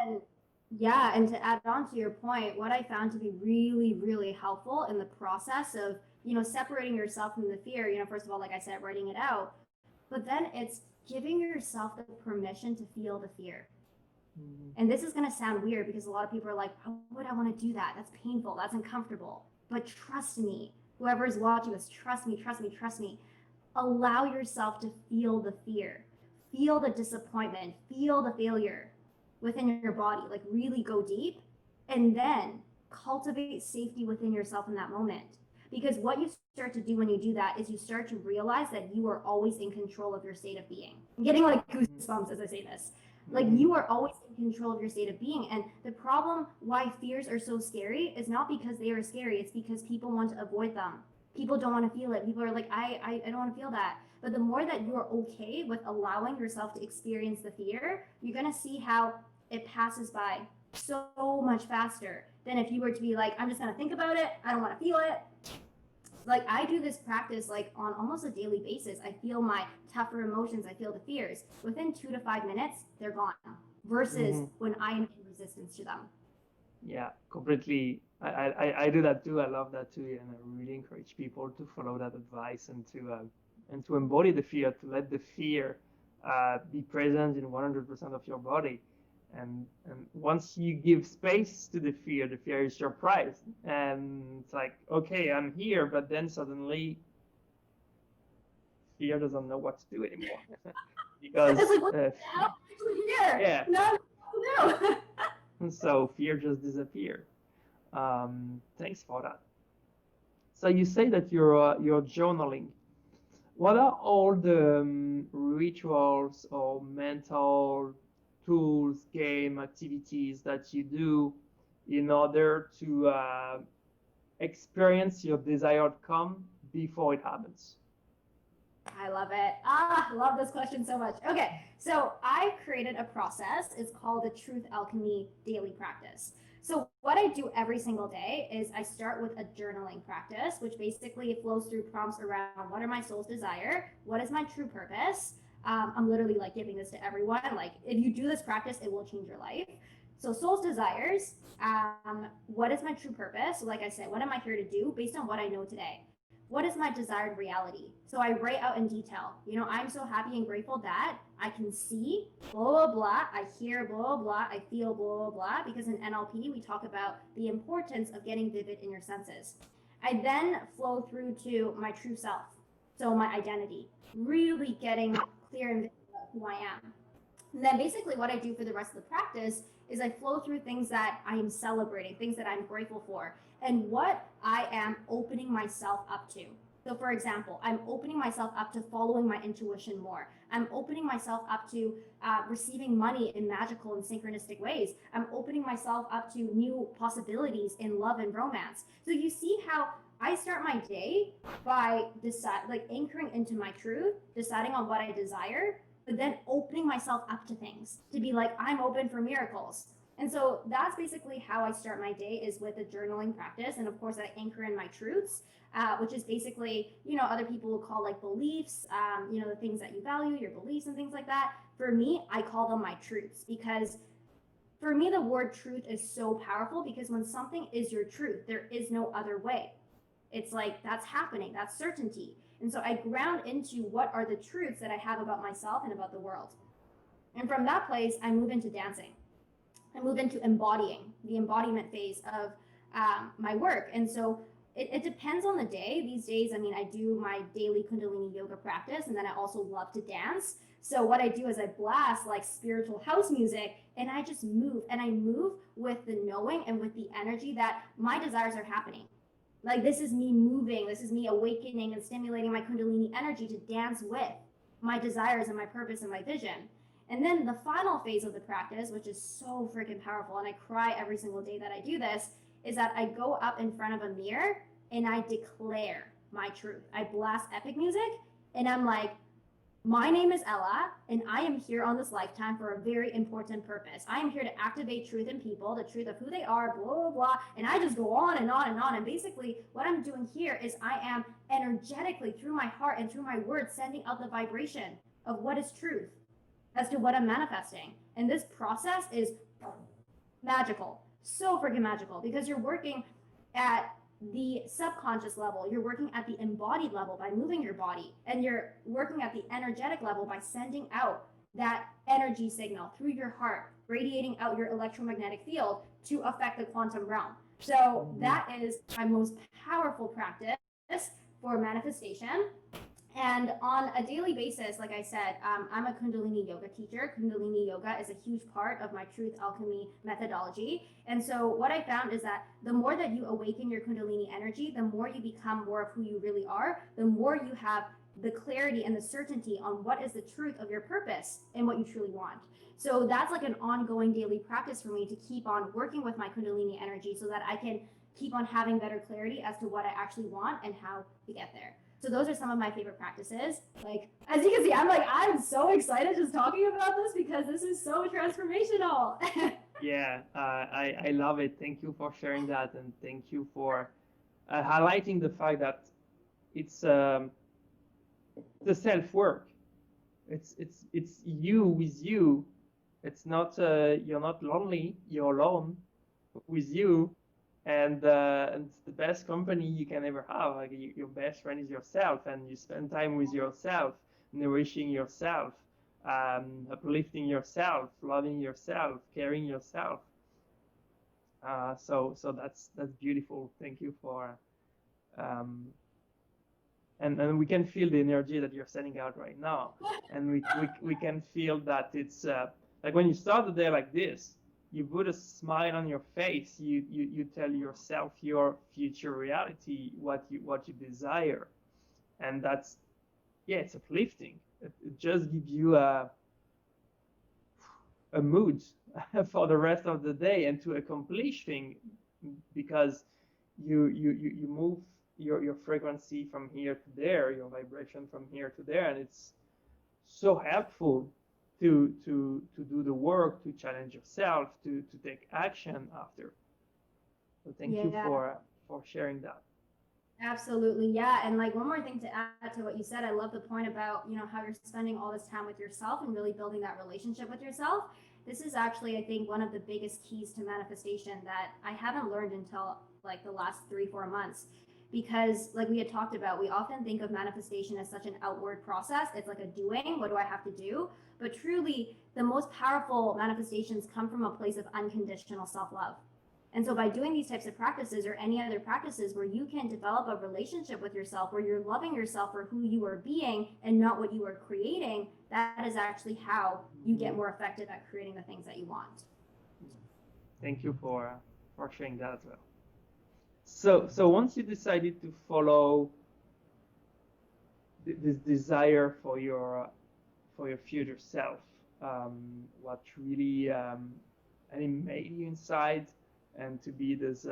And to add on to your point, what I found to be really, really helpful in the process of, separating yourself from the fear, first of all, like I said, writing it out, but then it's giving yourself the permission to feel the fear. And this is going to sound weird, because a lot of people are like, why would I want to do that? That's painful. That's uncomfortable. But trust me, whoever's watching this, trust me. Allow yourself to feel the fear, feel the disappointment, feel the failure within your body, like really go deep, and then cultivate safety within yourself in that moment. Because what you start to do when you do that is you start to realize that you are always in control of your state of being. I'm getting like goosebumps as I say this. Like, you are always in control of your state of being. And the problem why fears are so scary is not because they are scary, it's because people want to avoid them. People don't want to feel it. People are like, I don't want to feel that. But the more that you're okay with allowing yourself to experience the fear, you're going to see how it passes by so much faster than if you were to be like, I'm just going to think about it. I don't want to feel it. Like, I do this practice like on almost a daily basis. I feel my tougher emotions. I feel the fears. Within 2 to 5 minutes, they're gone. Versus when I am in resistance to them. Yeah, completely. I do that too. I love that too, and I really encourage people to follow that advice and to embody the fear, to let the fear be present in 100% of your body. And once you give space to the fear is surprised, and it's like, okay, I'm here, but then suddenly fear doesn't know what to do anymore. Because it's like, what the hell? Here. Yeah. No. So fear just disappeared. Thanks for that. So you say that you're journaling. What are all the rituals or mental tools, game activities that you do in order to experience your desired outcome before it happens? I love it. I love this question so much. Okay, so I created a process. It's called the Truth Alchemy Daily Practice. So what I do every single day is I start with a journaling practice, which basically flows through prompts around what are my soul's desire, what is my true purpose. I'm literally like giving this to everyone. Like, if you do this practice, it will change your life. So soul's desires, what is my true purpose? So like I said, what am I here to do based on what I know today? what is my desired reality? So I write out in detail, I'm so happy and grateful that I can see blah, blah, blah, I hear blah, blah, blah, I feel blah, blah, blah, because in NLP, we talk about the importance of getting vivid in your senses. I then flow through to my true self. So my identity, really getting clear and vivid about who I am. And then basically what I do for the rest of the practice is I flow through things that I am celebrating, things that I'm grateful for, and what I am opening myself up to. So for example, I'm opening myself up to following my intuition more. I'm opening myself up to receiving money in magical and synchronistic ways. I'm opening myself up to new possibilities in love and romance. So you see how I start my day by anchoring into my truth, deciding on what I desire, but then opening myself up to things, to be like, I'm open for miracles. And so that's basically how I start my day, is with a journaling practice. And of course, I anchor in my truths, which is basically, other people will call like beliefs, the things that you value, your beliefs and things like that. For me, I call them my truths, because for me, the word truth is so powerful, because when something is your truth, there is no other way. It's like, that's happening, that's certainty. And so I ground into what are the truths that I have about myself and about the world. And from that place, I move into dancing. I move into embodying, the embodiment phase of my work. And so it depends on the day. These days, I do my daily Kundalini yoga practice, and then I also love to dance. So what I do is I blast like spiritual house music, and I just move. And I move with the knowing and with the energy that my desires are happening. Like, this is me moving, this is me awakening and stimulating my Kundalini energy to dance with my desires and my purpose and my vision. And then the final phase of the practice, which is so freaking powerful, and I cry every single day that I do this, is that I go up in front of a mirror and I declare my truth. I blast epic music, and I'm like, my name is Ella, and I am here on this lifetime for a very important purpose. I am here to activate truth in people, the truth of who they are, blah, blah, blah. And I just go on and on and on. And basically, what I'm doing here is I am energetically, through my heart and through my words, sending out the vibration of what is truth as to what I'm manifesting. And this process is magical, so freaking magical, because you're working at the subconscious level, you're working at the embodied level by moving your body, and you're working at the energetic level by sending out that energy signal through your heart, radiating out your electromagnetic field to affect the quantum realm. So that is my most powerful practice for manifestation. And on a daily basis, like I said, I'm a Kundalini yoga teacher. Kundalini yoga is a huge part of my truth alchemy methodology. And so what I found is that the more that you awaken your Kundalini energy, the more you become more of who you really are, the more you have the clarity and the certainty on what is the truth of your purpose and what you truly want. So that's like an ongoing daily practice for me to keep on working with my Kundalini energy, so that I can keep on having better clarity as to what I actually want and how to get there. So those are some of my favorite practices. Like, as you can see, I'm so excited just talking about this, because this is so transformational. Yeah, I love it. Thank you for sharing that, and thank you for highlighting the fact that it's the self-work. It's you with you. It's not you're not lonely. You're alone with you. And it's the best company you can ever have. Like, your best friend is yourself, and you spend time with yourself, nourishing yourself, uplifting yourself, loving yourself, caring yourself. So that's beautiful. Thank you for, and we can feel the energy that you're sending out right now, and we can feel that it's like when you start the day like this, you put a smile on your face. You tell yourself your future reality, what you desire, and that's, yeah, it's uplifting. It just gives you a mood for the rest of the day and to accomplish things, because you move your frequency from here to there, your vibration from here to there, and it's so helpful to do the work, to challenge yourself, to take action after. So thank you for sharing that. Absolutely. Yeah. And like, one more thing to add to what you said, I love the point about, how you're spending all this time with yourself and really building that relationship with yourself. This is actually, I think, one of the biggest keys to manifestation that I haven't learned until like the last 3-4 months. because like we had talked about, we often think of manifestation as such an outward process. It's like a doing, what do I have to do? But truly, the most powerful manifestations come from a place of unconditional self-love. And so by doing these types of practices or any other practices where you can develop a relationship with yourself, where you're loving yourself for who you are being and not what you are creating, that is actually how you get more effective at creating the things that you want. Thank you for sharing that as well. So once you decided to follow this desire for your future self, what really animated you inside, and to be this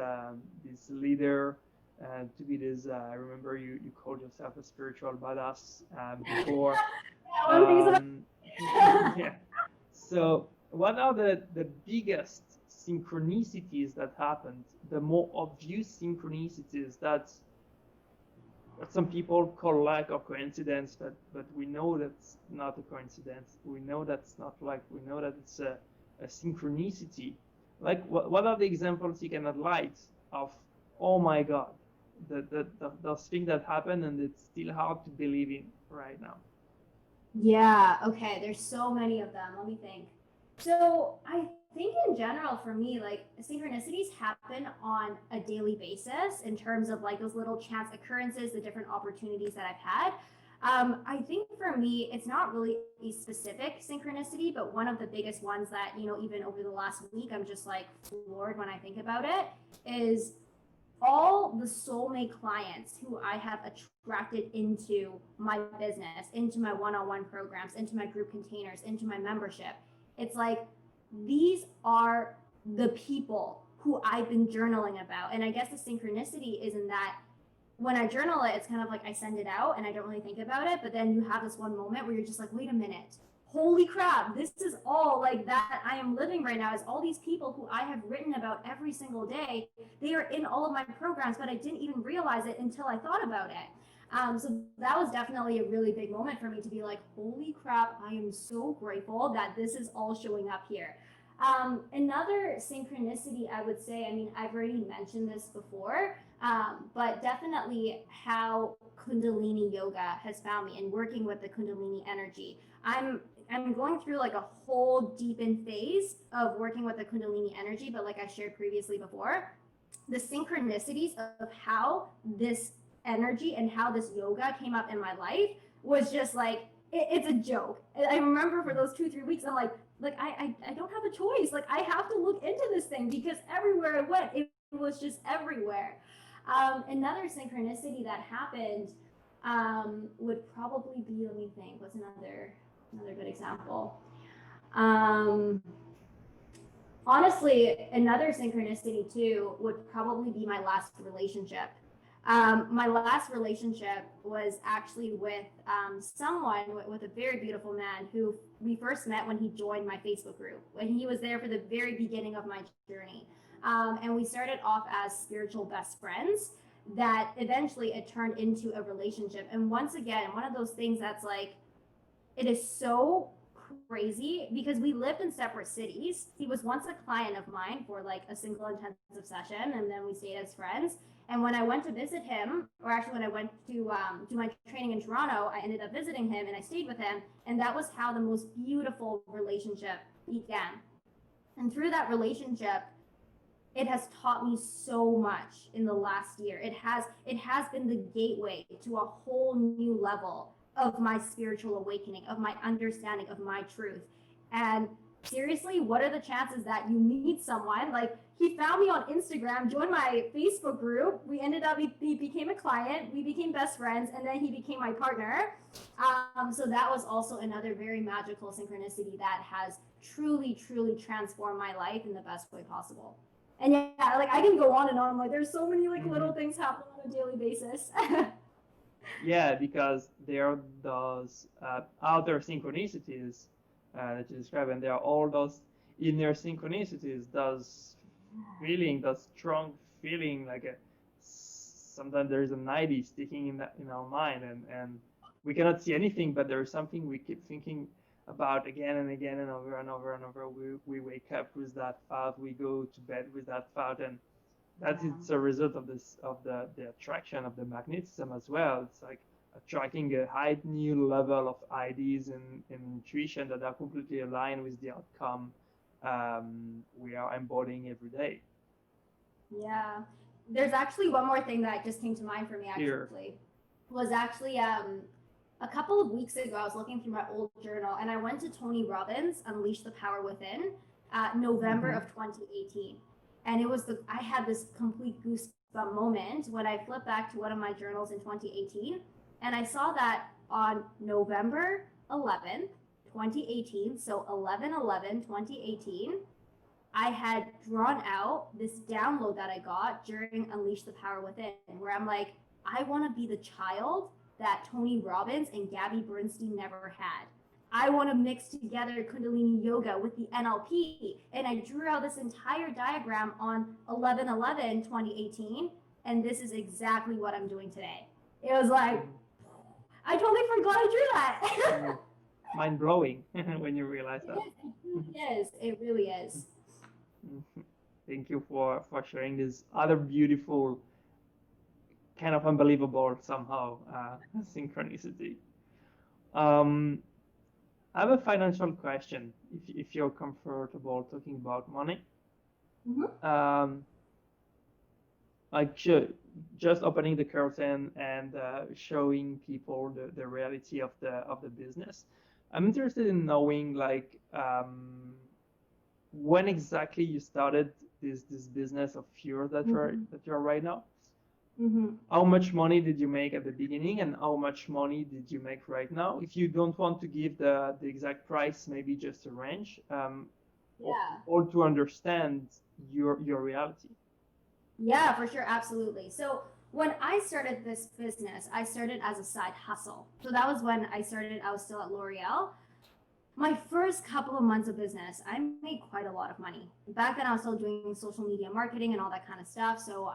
leader, to be this. I remember you called yourself a spiritual badass before. Yeah. So what are the biggest synchronicities that happened? The more obvious synchronicities that some people call luck or coincidence, but we know that's not a coincidence. We know that's not luck. We know that it's a synchronicity. Like what are the examples you can highlight of, oh my God, those things that happen and it's still hard to believe in right now? Yeah, okay, there's so many of them. Let me think. So I think in general for me, like synchronicities happen on a daily basis in terms of like those little chance occurrences, the different opportunities that I've had. I think for me, it's not really a specific synchronicity, but one of the biggest ones that, you know, even over the last week, I'm just like floored when I think about it, is all the soulmate clients who I have attracted into my business, into my one-on-one programs, into my group containers, into my membership. It's like, these are the people who I've been journaling about. And I guess the synchronicity is in that when I journal it, it's kind of like I send it out and I don't really think about it. But then you have this one moment where you're just like, wait a minute, holy crap, this is all like that I am living right now, is all these people who I have written about every single day. They are in all of my programs, but I didn't even realize it until I thought about it. So that was definitely a really big moment for me to be like, holy crap, I am so grateful that this is all showing up here. Another synchronicity, I would say, I mean, I've already mentioned this before, but definitely how Kundalini yoga has found me and working with the Kundalini energy. I'm going through like a whole deepened phase of working with the Kundalini energy, but like I shared previously before, the synchronicities of how this energy and how this yoga came up in my life was just like, it's a joke. I remember for those 2-3 weeks, I'm like I don't have a choice. Like I have to look into this thing because everywhere I went, it was just everywhere. Another synchronicity that happened would probably be, let me think, what's another good example? Honestly, another synchronicity too would probably be my last relationship. My last relationship was actually with someone, with a very beautiful man who we first met when he joined my Facebook group, when he was there for the very beginning of my journey. And we started off as spiritual best friends that eventually it turned into a relationship. And once again, one of those things that's like, it is so crazy because we lived in separate cities. He was once a client of mine for like a single intensive session, and then we stayed as friends. And when I went to visit him, or actually when I went to do my training in Toronto, I ended up visiting him and I stayed with him. And that was how the most beautiful relationship began. And through that relationship, it has taught me so much in the last year. It has been the gateway to a whole new level of my spiritual awakening, of my understanding of my truth. And seriously, what are the chances that you meet someone like he found me on Instagram, joined my Facebook group, we ended up, he became a client, we became best friends, and then he became my partner. So that was also another very magical synchronicity that has truly transformed my life in the best way possible. And yeah, like I can go on and on. Like there's so many like little things happening on a daily basis. Yeah, because there are those outer synchronicities that you describe, and there are all those inner synchronicities, those strong feeling, like sometimes there is a 90 sticking in our mind, and we cannot see anything, but there is something we keep thinking about again and again and over and over and over. We wake up with that thought, we go to bed with that thought, and that is a result of this, of the attraction of the magnetism as well. It's like attracting a high new level of ideas and intuition that are completely aligned with the outcome we are embodying every day. Yeah. There's actually one more thing that just came to mind for me Here. actually. Was actually a couple of weeks ago, I was looking through my old journal and I went to Tony Robbins' Unleash the Power Within, November of 2018. And it was I had this complete goosebump moment when I flipped back to one of my journals in 2018. And I saw that on November 11th, 2018, so 11/11/2018, I had drawn out this download that I got during Unleash the Power Within, where I'm like, I want to be the child that Tony Robbins and Gabby Bernstein never had. I want to mix together Kundalini Yoga with the NLP. And I drew out this entire diagram on 11/11/2018. And this is exactly what I'm doing today. It was like, I totally forgot I drew that. Mind blowing when you realize that. Yes, it really is. Thank you for sharing this other beautiful, kind of unbelievable somehow synchronicity. I have a financial question, if you're comfortable talking about money. Like just opening the curtain and showing people the reality of the business. I'm interested in knowing, like, when exactly you started this business of Pure that you're right now. How much money did you make at the beginning, and how much money did you make right now? If you don't want to give the exact price, maybe just a range, or to understand your reality. Yeah, for sure, absolutely. So when I started this business, I started as a side hustle. So that was when I started. I was still at L'Oreal. My first couple of months of business, I made quite a lot of money. Back then, I was still doing social media marketing and all that kind of stuff. So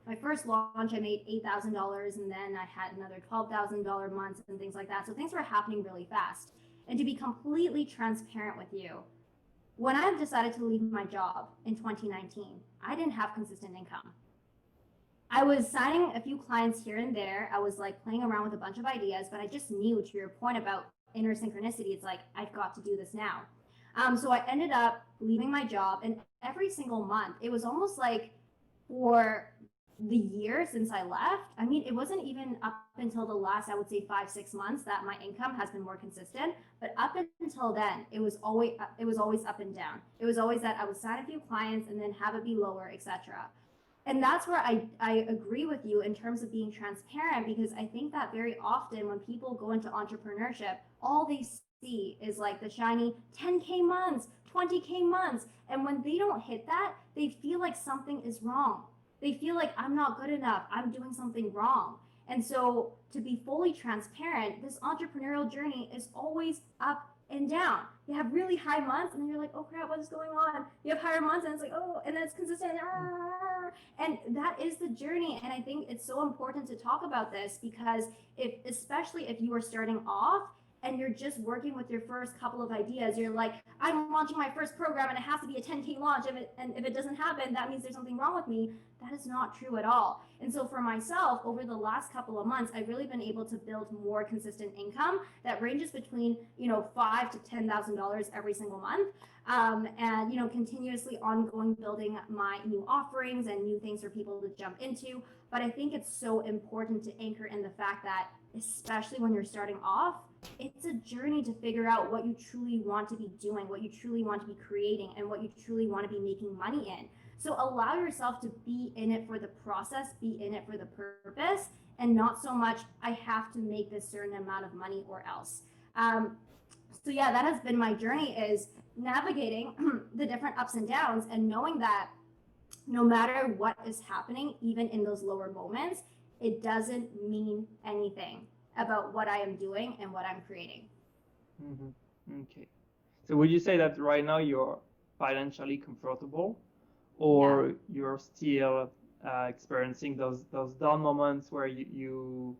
my first launch, I made $8,000, and then I had another $12,000 months and things like that. So things were happening really fast. And to be completely transparent with you, when I decided to leave my job in 2019, I didn't have consistent income. I was signing a few clients here and there. I was like playing around with a bunch of ideas, but I just knew, to your point about inner synchronicity, it's like, I've got to do this now. So I ended up leaving my job, and every single month, it was almost like for the year since I left, I mean, it wasn't even up until the last, I would say 5-6 months that my income has been more consistent. But up until then, it was always up and down. It was always that I would sign a few clients and then have it be lower, etc. And that's where I agree with you in terms of being transparent, because I think that very often when people go into entrepreneurship, all they see is like the shiny 10K months, 20K months. And when they don't hit that, they feel like something is wrong. They feel like, I'm not good enough, I'm doing something wrong. And so, to be fully transparent, this entrepreneurial journey is always up and down. You have really high months, and then you're like, oh crap, what is going on? You have higher months, and it's like, oh, and then it's consistent. And that is the journey. And I think it's so important to talk about this, because especially if you are starting off and you're just working with your first couple of ideas, you're like, I'm launching my first program and it has to be a 10K launch. If it doesn't happen, that means there's something wrong with me. That is not true at all. And so for myself, over the last couple of months, I've really been able to build more consistent income that ranges between, $5,000 to $10,000 every single month. And continuously ongoing building my new offerings and new things for people to jump into. But I think it's so important to anchor in the fact that, especially when you're starting off, it's a journey to figure out what you truly want to be doing, what you truly want to be creating, and what you truly want to be making money in. So allow yourself to be in it for the process, be in it for the purpose, and not so much, I have to make this certain amount of money or else. So yeah, that has been my journey, is navigating the different ups and downs and knowing that no matter what is happening, even in those lower moments, it doesn't mean anything about what I am doing and what I'm creating. Okay. So would you say that right now you're financially comfortable, or you're still experiencing those down moments where you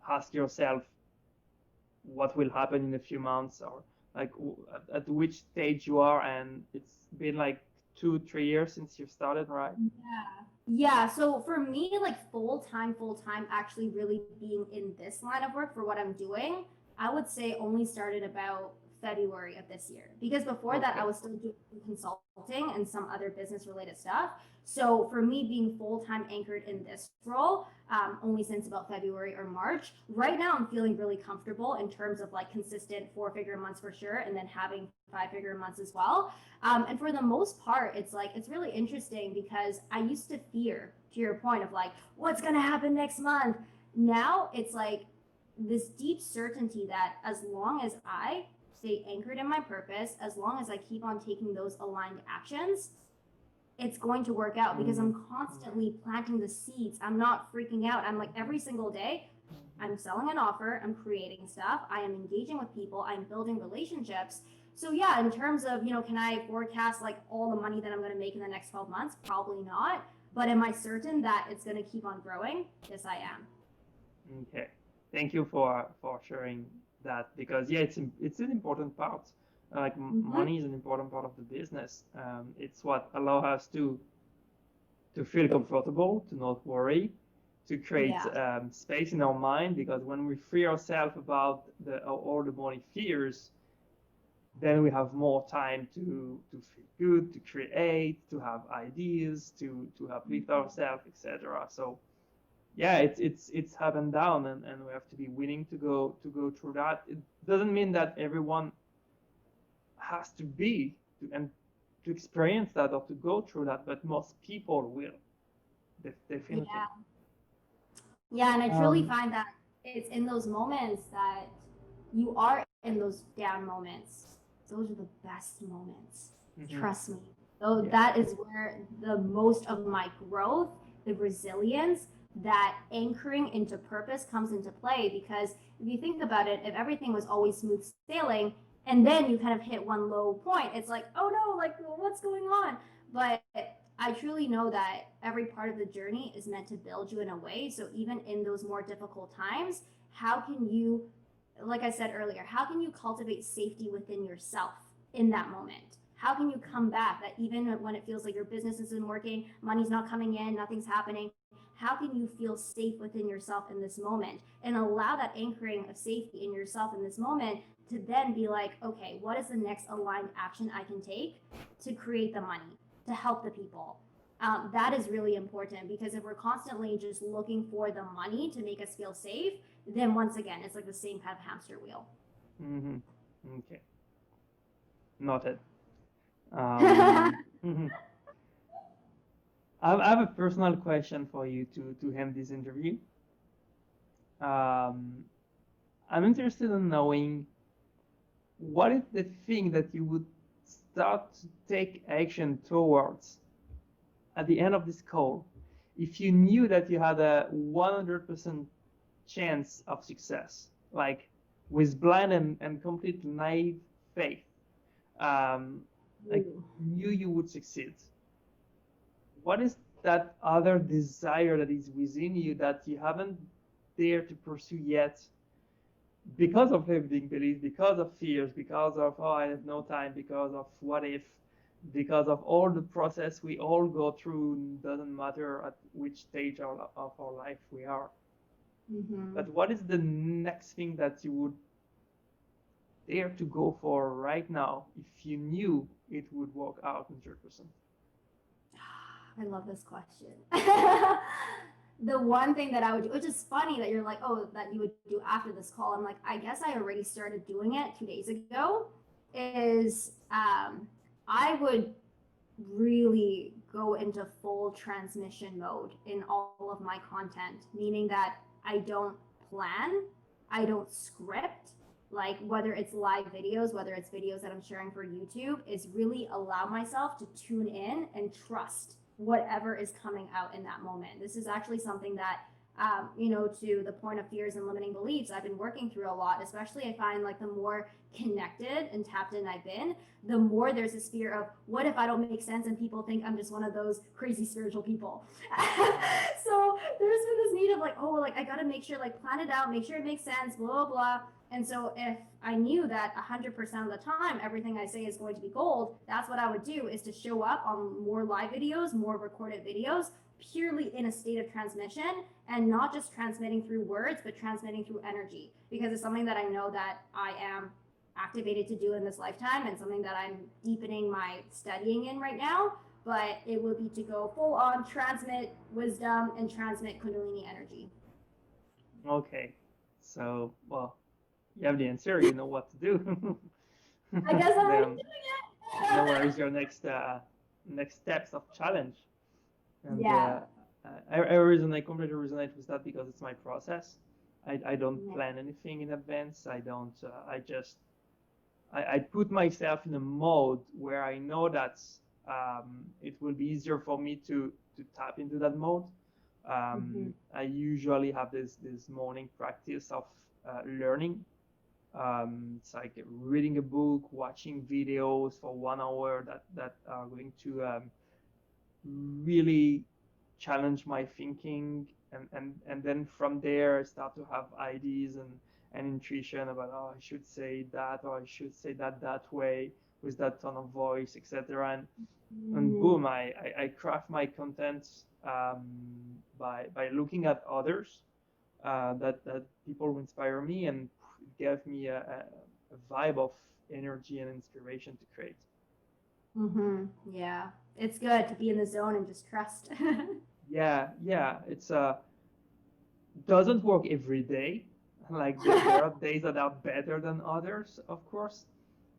ask yourself what will happen in a few months, or like at which stage you are, and it's been like 2-3 years since you started, right? Yeah. So for me, like full time, actually really being in this line of work for what I'm doing, I would say only started about February of this year. Because before that, I Okay. was still doing consulting and some other business related stuff. So for me, being full time anchored in this role, only since about February or March. Right now, I'm feeling really comfortable in terms of like consistent 4-figure months for sure, and then having 5-figure months as well. And for the most part, it's like, it's really interesting because I used to fear, to your point of like, what's going to happen next month? Now it's like this deep certainty that as long as I stay anchored in my purpose, as long as I keep on taking those aligned actions, it's going to work out because I'm constantly planting the seeds. I'm not freaking out. I'm like every single day, I'm selling an offer, I'm creating stuff, I am engaging with people, I'm building relationships. So yeah, in terms of, can I forecast like all the money that I'm going to make in the next 12 months? Probably not. But am I certain that it's going to keep on growing? Yes, I am. Okay. Thank you for sharing that, because yeah, it's an important part. Like money is an important part of the business. It's what allows us to feel comfortable, to not worry, to create space in our mind. Because when we free ourselves about all the money fears, then we have more time to feel good, to create, to have ideas, to uplift ourselves, etc. So yeah, it's up and down, and we have to be willing to go through that. It doesn't mean that everyone has to be and to experience that or to go through that, but most people will, definitely. Yeah, and I truly find that it's in those moments that you are in those down moments. Those are the best moments. Trust me. So that is where the most of my growth, the resilience, that anchoring into purpose comes into play. Because if you think about it, if everything was always smooth sailing and then you kind of hit one low point, it's like, oh no, like what's going on? But I truly know that every part of the journey is meant to build you in a way. So even in those more difficult times, how can you, like I said earlier, how can you cultivate safety within yourself in that moment? How can you come back that even when it feels like your business isn't working, money's not coming in, nothing's happening? How can you feel safe within yourself in this moment and allow that anchoring of safety in yourself in this moment to then be like, okay, what is the next aligned action I can take to create the money, to help the people? That is really important, because if we're constantly just looking for the money to make us feel safe, then once again, it's like the same kind of hamster wheel. Okay. Noted. I have a personal question for you to end this interview. I'm interested in knowing what is the thing that you would start to take action towards at the end of this call if you knew that you had a 100% chance of success, like with blind and complete naive faith, like knew you would succeed. What is that other desire that is within you that you haven't dared to pursue yet because of limiting beliefs, because of fears, because of, oh, I have no time, because of what if, because of all the process we all go through, doesn't matter at which stage of our life we are. But what is the next thing that you would dare to go for right now if you knew it would work out 100%? I love this question. The one thing that I would do, which is funny that you're like, oh, that you would do after this call. I'm like, I guess I already started doing it 2 days ago, is I would really go into full transmission mode in all of my content, meaning that I don't plan, I don't script, like whether it's live videos, whether it's videos that I'm sharing for YouTube, is really allow myself to tune in and trust whatever is coming out in that moment. This is actually something that, to the point of fears and limiting beliefs, I've been working through a lot, especially I find like the more connected and tapped in I've been, the more there's this fear of what if I don't make sense and people think I'm just one of those crazy spiritual people. So there's been this need of like, oh, like I gotta make sure, like plan it out, make sure it makes sense, blah, blah, blah. And so if I knew that 100% of the time everything I say is going to be gold, that's what I would do, is to show up on more live videos, more recorded videos, purely in a state of transmission, and not just transmitting through words, but transmitting through energy, because it's something that I know that I am activated to do in this lifetime, and something that I'm deepening my studying in right now. But it would be to go full on transmit wisdom and transmit Kundalini energy. Okay, so well, you have the answer. You know what to do. I guess I'm already Then, doing it. now where is your next steps of challenge? And Yeah. I completely resonate with that, because it's my process. I don't Yeah. plan anything in advance. I don't. I just I put myself in a mode where I know that it will be easier for me to tap into that mode. I usually have this morning practice of learning. It's like reading a book, watching videos for 1 hour that are going to really challenge my thinking, and then from there I start to have ideas and intuition about, oh, I should say that, or I should say that way with that tone of voice, etc. And boom, I craft my content by looking at others, that people who inspire me, and it gave me a vibe of energy and inspiration to create. Yeah. It's good to be in the zone and just trust. Yeah, it's doesn't work every day. Like there are days that are better than others, of course,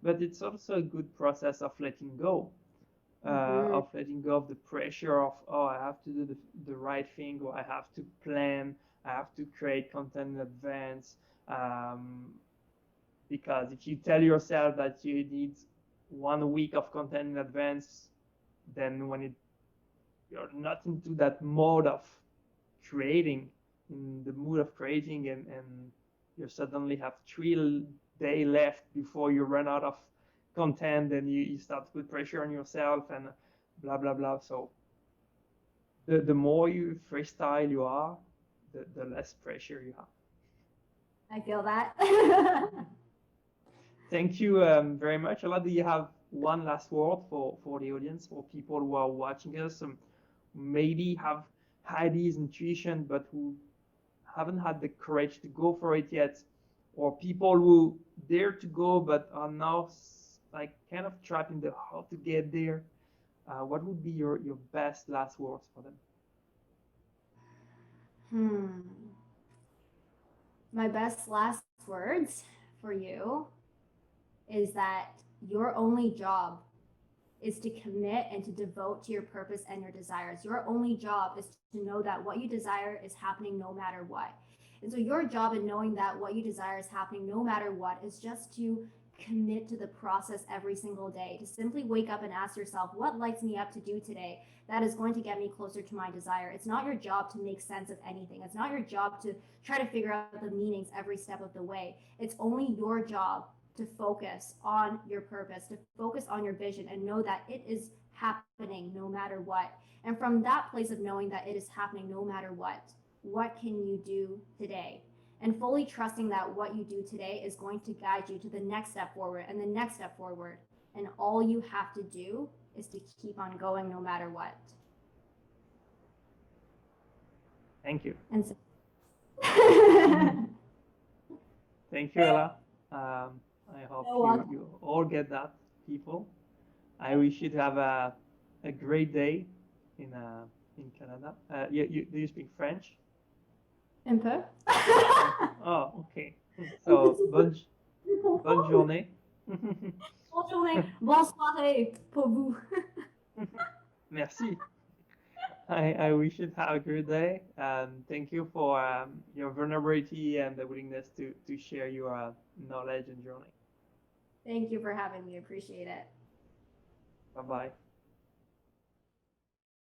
but it's also a good process of letting go, of the pressure of, oh, I have to do the right thing, or I have to plan, I have to create content in advance. Because if you tell yourself that you need 1 week of content in advance, then you're not into that mode of creating, in the mood of creating, and you suddenly have 3 days left before you run out of content, and you start to put pressure on yourself, and blah blah blah. So the more you freestyle you are, the less pressure you have. I feel that. Thank you very much. Ella, do you have one last word for the audience, for people who are watching us, maybe have had this intuition but who haven't had the courage to go for it yet, or people who dare to go but are now like kind of trapped in the how to get there? What would be your best last words for them? My best last words for you is that your only job is to commit and to devote to your purpose and your desires. Your only job is to know that what you desire is happening no matter what. And so your job in knowing that what you desire is happening no matter what is just to commit to the process every single day, to simply wake up and ask yourself, what lights me up to do today that is going to get me closer to my desire? It's not your job to make sense of anything. It's not your job to try to figure out the meanings every step of the way. It's only your job to focus on your purpose, to focus on your vision, and know that it is happening no matter what. And from that place of knowing that it is happening no matter what can you do today? And fully trusting that what you do today is going to guide you to the next step forward and the next step forward. And all you have to do is to keep on going no matter what. Thank you. And so Thank you, Ella. I hope you all get that, people. I wish you to have a great day in Canada. Do you speak French? Un peu. Oh, okay. So bonne journée. Bonne journée, bonne soirée pour vous. Merci. I wish you to have a good day, and thank you for your vulnerability and the willingness to share your knowledge and journey. Thank you for having me. Appreciate it. Bye bye.